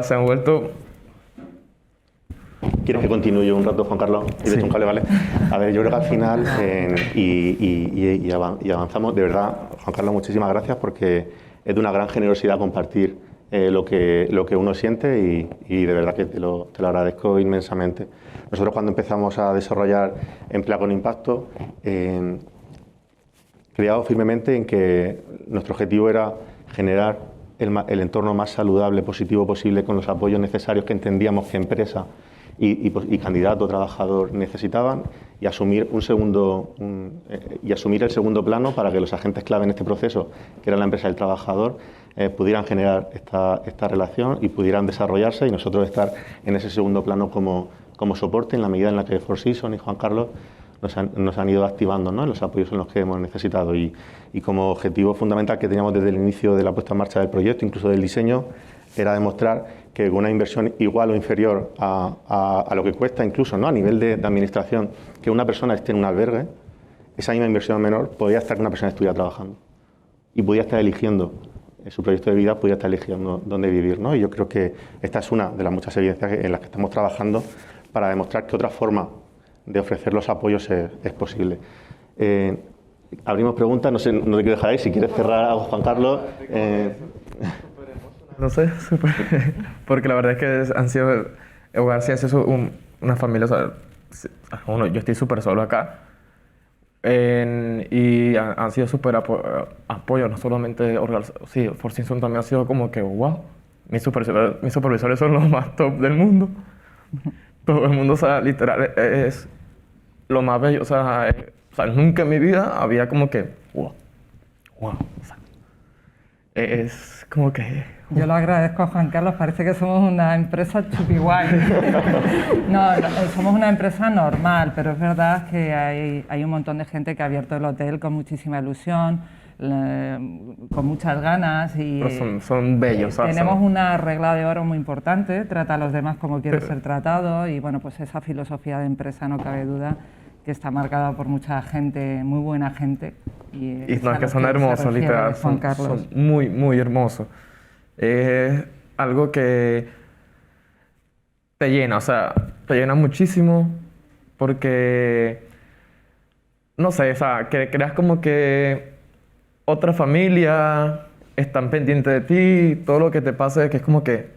se han vuelto... ¿Quieres que continúe yo un rato, Juan Carlos? Y de un cable, ¿vale? A ver, yo creo que al final, y avanzamos, de verdad, Juan Carlos, muchísimas gracias porque es de una gran generosidad compartir lo que uno siente y de verdad que te lo agradezco inmensamente. Nosotros cuando empezamos a desarrollar Emplea con Impacto, creíamos firmemente en que nuestro objetivo era generar el entorno más saludable, positivo posible, con los apoyos necesarios que entendíamos que empresa y candidato trabajador necesitaban y asumir asumir el segundo plano para que los agentes clave en este proceso, que era la empresa y el trabajador, pudieran generar esta relación y pudieran desarrollarse y nosotros estar en ese segundo plano como soporte en la medida en la que Four Seasons y Juan Carlos nos han ido activando, ¿no?, en los apoyos en los que hemos necesitado y como objetivo fundamental que teníamos desde el inicio de la puesta en marcha del proyecto, incluso del diseño, era demostrar que con una inversión igual o inferior a lo que cuesta, incluso, ¿no?, a nivel de administración, que una persona esté en un albergue, esa misma inversión menor podía estar que una persona estuviera trabajando y podía estar eligiendo su proyecto de vida, podía estar eligiendo dónde vivir, ¿no? Y yo creo que esta es una de las muchas evidencias en las que estamos trabajando para demostrar que otra forma de ofrecer los apoyos es posible. Abrimos preguntas, no te quiero dejar ahí, si quieres cerrar algo, Juan Carlos. No sé, porque la verdad es que Hogar sí ha sido una familia, o sea, yo estoy súper solo acá, y han sido súper apoyo, no solamente sí, Four Seasons también ha sido como que, wow, mis supervisores son los más top del mundo. Todo el mundo, o sea, literal, es lo más bello, o sea, nunca en mi vida había como que, wow, o sea, es como que... Yo lo agradezco a Juan Carlos, parece que somos una empresa chupi guay. No, somos una empresa normal, pero es verdad que hay un montón de gente que ha abierto el hotel con muchísima ilusión, con muchas ganas y son bellos. Tenemos una regla de oro muy importante, trata a los demás como quieres ser tratado y bueno, pues esa filosofía de empresa no cabe duda que está marcada por mucha gente, muy buena gente. Y no, es que son hermosos, literal, son muy, muy hermosos. Es algo que te llena, o sea, te llena muchísimo porque, no sé, o sea, que creas como que otra familia, están pendientes de ti, todo lo que te pase, que es como que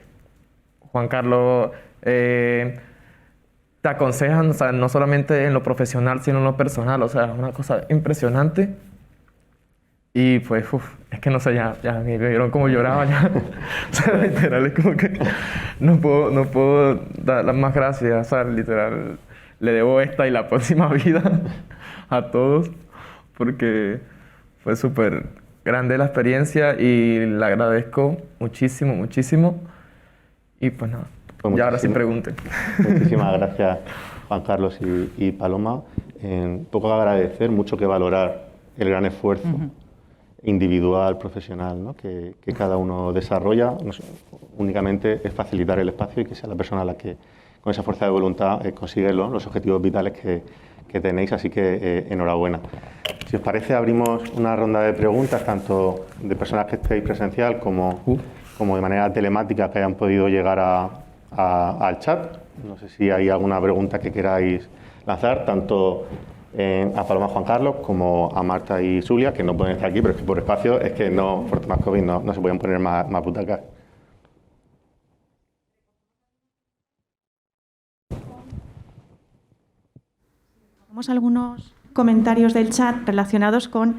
Juan Carlos te aconsejan, o sea, no solamente en lo profesional, sino en lo personal, o sea, es una cosa impresionante. Y pues, es que no sé, ya me vieron como lloraba ya. O sea, literal, es como que no puedo dar las más gracias, o sea, literal, le debo esta y la próxima vida a todos, porque fue súper grande la experiencia y la agradezco muchísimo, muchísimo. Y pues nada, pues ya ahora sí pregunten. Muchísimas gracias, Juan Carlos y Paloma. Poco agradecer, mucho que valorar el gran esfuerzo individual, profesional, ¿no? que cada uno desarrolla. Únicamente es facilitar el espacio y que sea la persona la que, con esa fuerza de voluntad, consigue los objetivos vitales que tenéis, así que enhorabuena. Si os parece, abrimos una ronda de preguntas, tanto de personas que estéis presencial como de manera telemática, que hayan podido llegar al chat. No sé si hay alguna pregunta que queráis lanzar, tanto a Paloma, Juan Carlos, como a Marta y Zulia, que no pueden estar aquí, pero es que por espacio, es que no, por temas COVID no se pueden poner más butacas. Tenemos algunos comentarios del chat relacionados con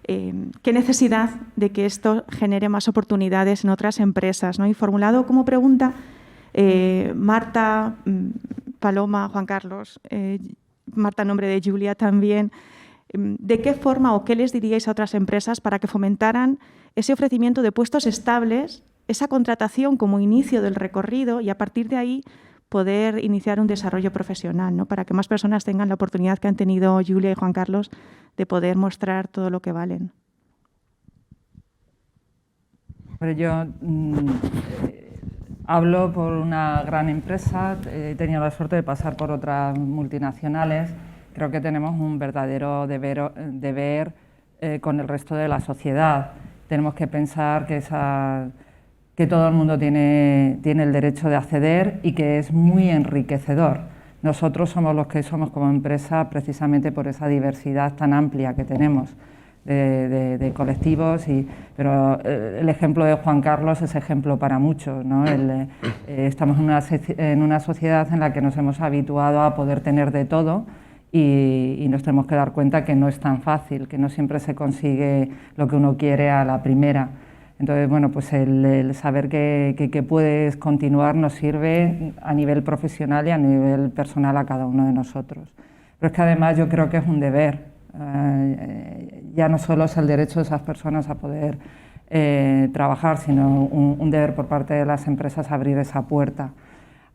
qué necesidad de que esto genere más oportunidades en otras empresas, ¿no? Y formulado como pregunta, Marta, Paloma, Juan Carlos, Marta en nombre de Julia también, ¿de qué forma o qué les diríais a otras empresas para que fomentaran ese ofrecimiento de puestos estables, esa contratación como inicio del recorrido y a partir de ahí poder iniciar un desarrollo profesional, ¿no? Para que más personas tengan la oportunidad que han tenido Julia y Juan Carlos de poder mostrar todo lo que valen? Pero yo hablo por una gran empresa, he tenido la suerte de pasar por otras multinacionales. Creo que tenemos un verdadero deber con el resto de la sociedad. Tenemos que pensar que todo el mundo tiene el derecho de acceder y que es muy enriquecedor. Nosotros somos los que somos como empresa precisamente por esa diversidad tan amplia que tenemos de colectivos, pero el ejemplo de Juan Carlos es ejemplo para muchos, ¿no? Estamos en una sociedad en la que nos hemos habituado a poder tener de todo y nos tenemos que dar cuenta que no es tan fácil, que no siempre se consigue lo que uno quiere a la primera. Entonces, bueno, pues el saber que puedes continuar nos sirve a nivel profesional y a nivel personal a cada uno de nosotros. Pero es que además yo creo que es un deber. Ya no solo es el derecho de esas personas a poder trabajar, sino un deber por parte de las empresas abrir esa puerta.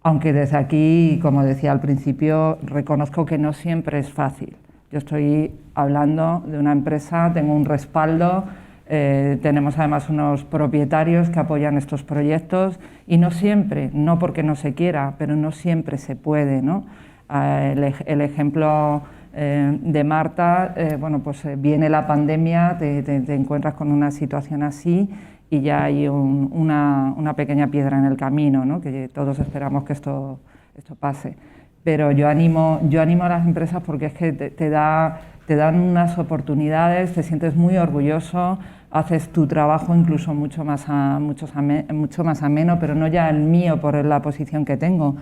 Aunque desde aquí, como decía al principio, reconozco que no siempre es fácil. Yo estoy hablando de una empresa, tengo un respaldo, tenemos además unos propietarios que apoyan estos proyectos y no siempre, no porque no se quiera, pero no siempre se puede, ¿no? El ejemplo de Marta, bueno, pues viene la pandemia, te encuentras con una situación así y ya hay una pequeña piedra en el camino, ¿no? Que todos esperamos que esto pase. Pero yo animo a las empresas porque es que te dan unas oportunidades, te sientes muy orgulloso, haces tu trabajo incluso mucho más ameno, pero no ya el mío por la posición que tengo.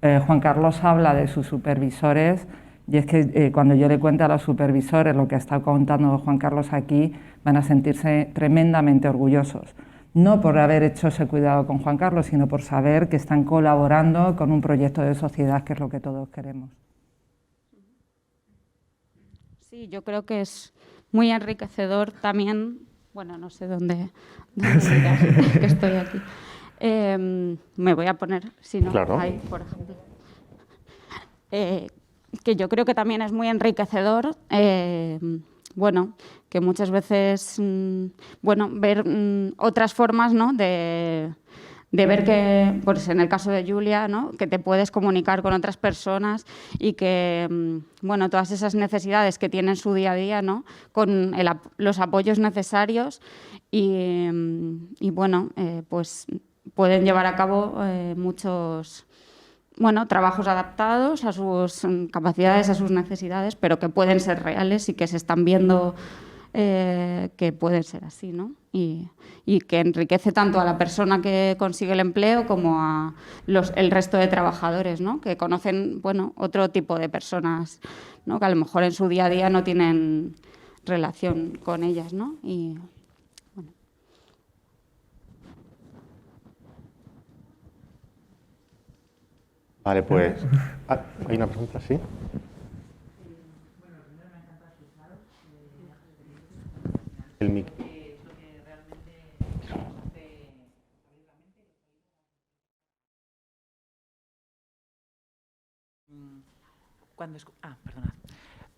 Juan Carlos habla de sus supervisores y es que cuando yo le cuento a los supervisores lo que está contando Juan Carlos aquí, van a sentirse tremendamente orgullosos. No por haber hecho ese cuidado con Juan Carlos, sino por saber que están colaborando con un proyecto de sociedad que es lo que todos queremos. Sí, yo creo que es muy enriquecedor también. Bueno, no sé dónde mirar, que estoy aquí. Me voy a poner, si no, claro. Ahí, por ejemplo. Que yo creo que también es muy enriquecedor, bueno, que muchas veces, bueno, ver otras formas, ¿no? de ver que, pues en el caso de Julia, ¿no? Que te puedes comunicar con otras personas y que, bueno, todas esas necesidades que tiene en su día a día, ¿no? Con los apoyos necesarios y bueno, pues pueden llevar a cabo muchos, bueno, trabajos adaptados a sus capacidades, a sus necesidades, pero que pueden ser reales y que se están viendo que pueden ser así, ¿no? Y que enriquece tanto a la persona que consigue el empleo como a el resto de trabajadores, ¿no? Que conocen, bueno, otro tipo de personas, ¿no? Que a lo mejor en su día a día no tienen relación con ellas, ¿no? Y, bueno. Vale, pues hay una pregunta, ¿sí? El mic.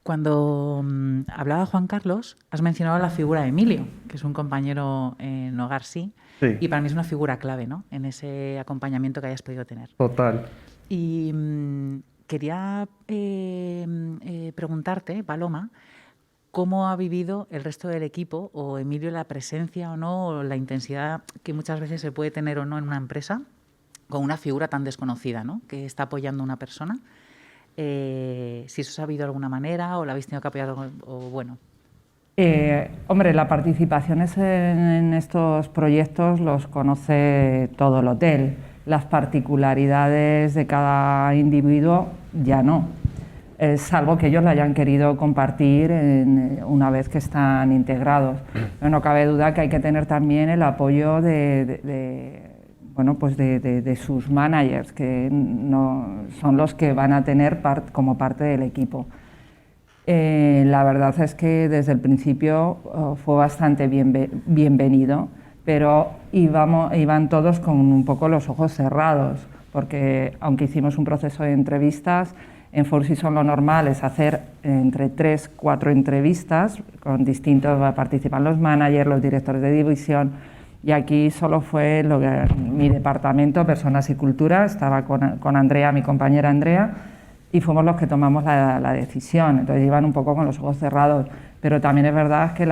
Cuando hablaba Juan Carlos, has mencionado la figura de Emilio, que es un compañero en Hogar Sí, y para mí es una figura clave, ¿no?, en ese acompañamiento que hayas podido tener. Total. Y quería preguntarte, Paloma, ¿cómo ha vivido el resto del equipo o Emilio la presencia o no, o la intensidad que muchas veces se puede tener o no en una empresa con una figura tan desconocida, ¿no?, que está apoyando a una persona? Si eso se ha habido de alguna manera o la habéis tenido que apoyar, o bueno. Hombre, la participación en estos proyectos los conoce todo el hotel. Las particularidades de cada individuo ya no, salvo que ellos la hayan querido compartir una vez que están integrados. Pero no cabe duda que hay que tener también el apoyo de sus managers, que no son los que van a tener como parte del equipo. La verdad es que desde el principio fue bastante bienvenido, pero iban todos con un poco los ojos cerrados, porque aunque hicimos un proceso de entrevistas, en Four Seasons lo normal es hacer entre 3-4 entrevistas con distintos, participan los managers, los directores de división, y aquí solo fue mi departamento, Personas y Cultura, estaba con Andrea, mi compañera Andrea, y fuimos los que tomamos la decisión. Entonces iban un poco con los ojos cerrados, pero también es verdad que,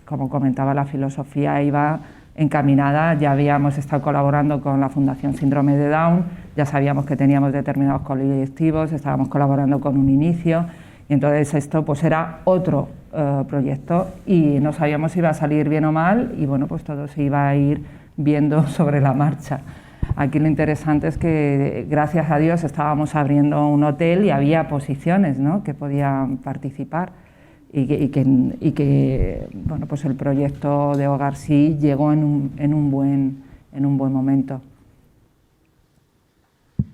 como comentaba, la filosofía iba encaminada. Ya habíamos estado colaborando con la Fundación Síndrome de Down, ya sabíamos que teníamos determinados colectivos, estábamos colaborando con Un Inicio, y entonces esto pues era otro proyecto y no sabíamos si iba a salir bien o mal, y bueno, pues todo se iba a ir viendo sobre la marcha. Aquí lo interesante es que, gracias a Dios, estábamos abriendo un hotel y había posiciones, ¿no?, que podían participar, y que bueno, pues el proyecto de Hogar Sí llegó en un buen momento.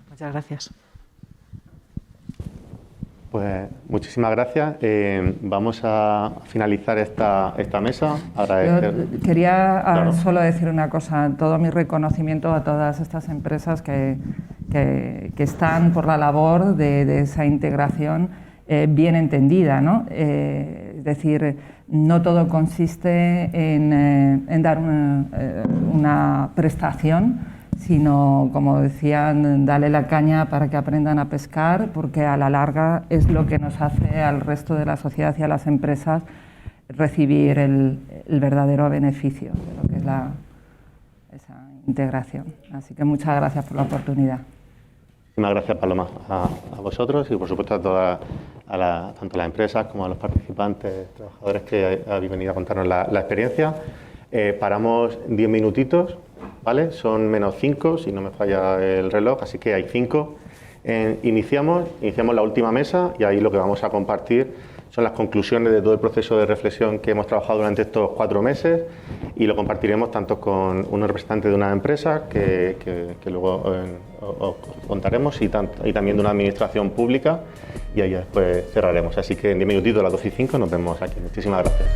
Muchas gracias. Pues muchísimas gracias. Vamos a finalizar esta mesa. Yo quería solo decir una cosa, todo mi reconocimiento a todas estas empresas que están por la labor de esa integración bien entendida, ¿no? Es decir, no todo consiste en dar una prestación, sino, como decían, darle la caña para que aprendan a pescar, porque a la larga es lo que nos hace al resto de la sociedad y a las empresas recibir el verdadero beneficio de lo que es esa integración. Así que muchas gracias por la oportunidad. Muchísimas gracias, Paloma, a vosotros y, por supuesto, tanto a las empresas como a los participantes, trabajadores que habéis venido a contarnos la experiencia. Paramos 10 minutitos, ¿vale? Son menos 5, si no me falla el reloj, así que hay 5. Iniciamos la última mesa y ahí lo que vamos a compartir son las conclusiones de todo el proceso de reflexión que hemos trabajado durante estos 4 meses, y lo compartiremos tanto con un representante de una empresa que luego os contaremos y también de una administración pública, y ahí después cerraremos. Así que en 10 minutitos, a las 12:05, nos vemos aquí. Muchísimas gracias.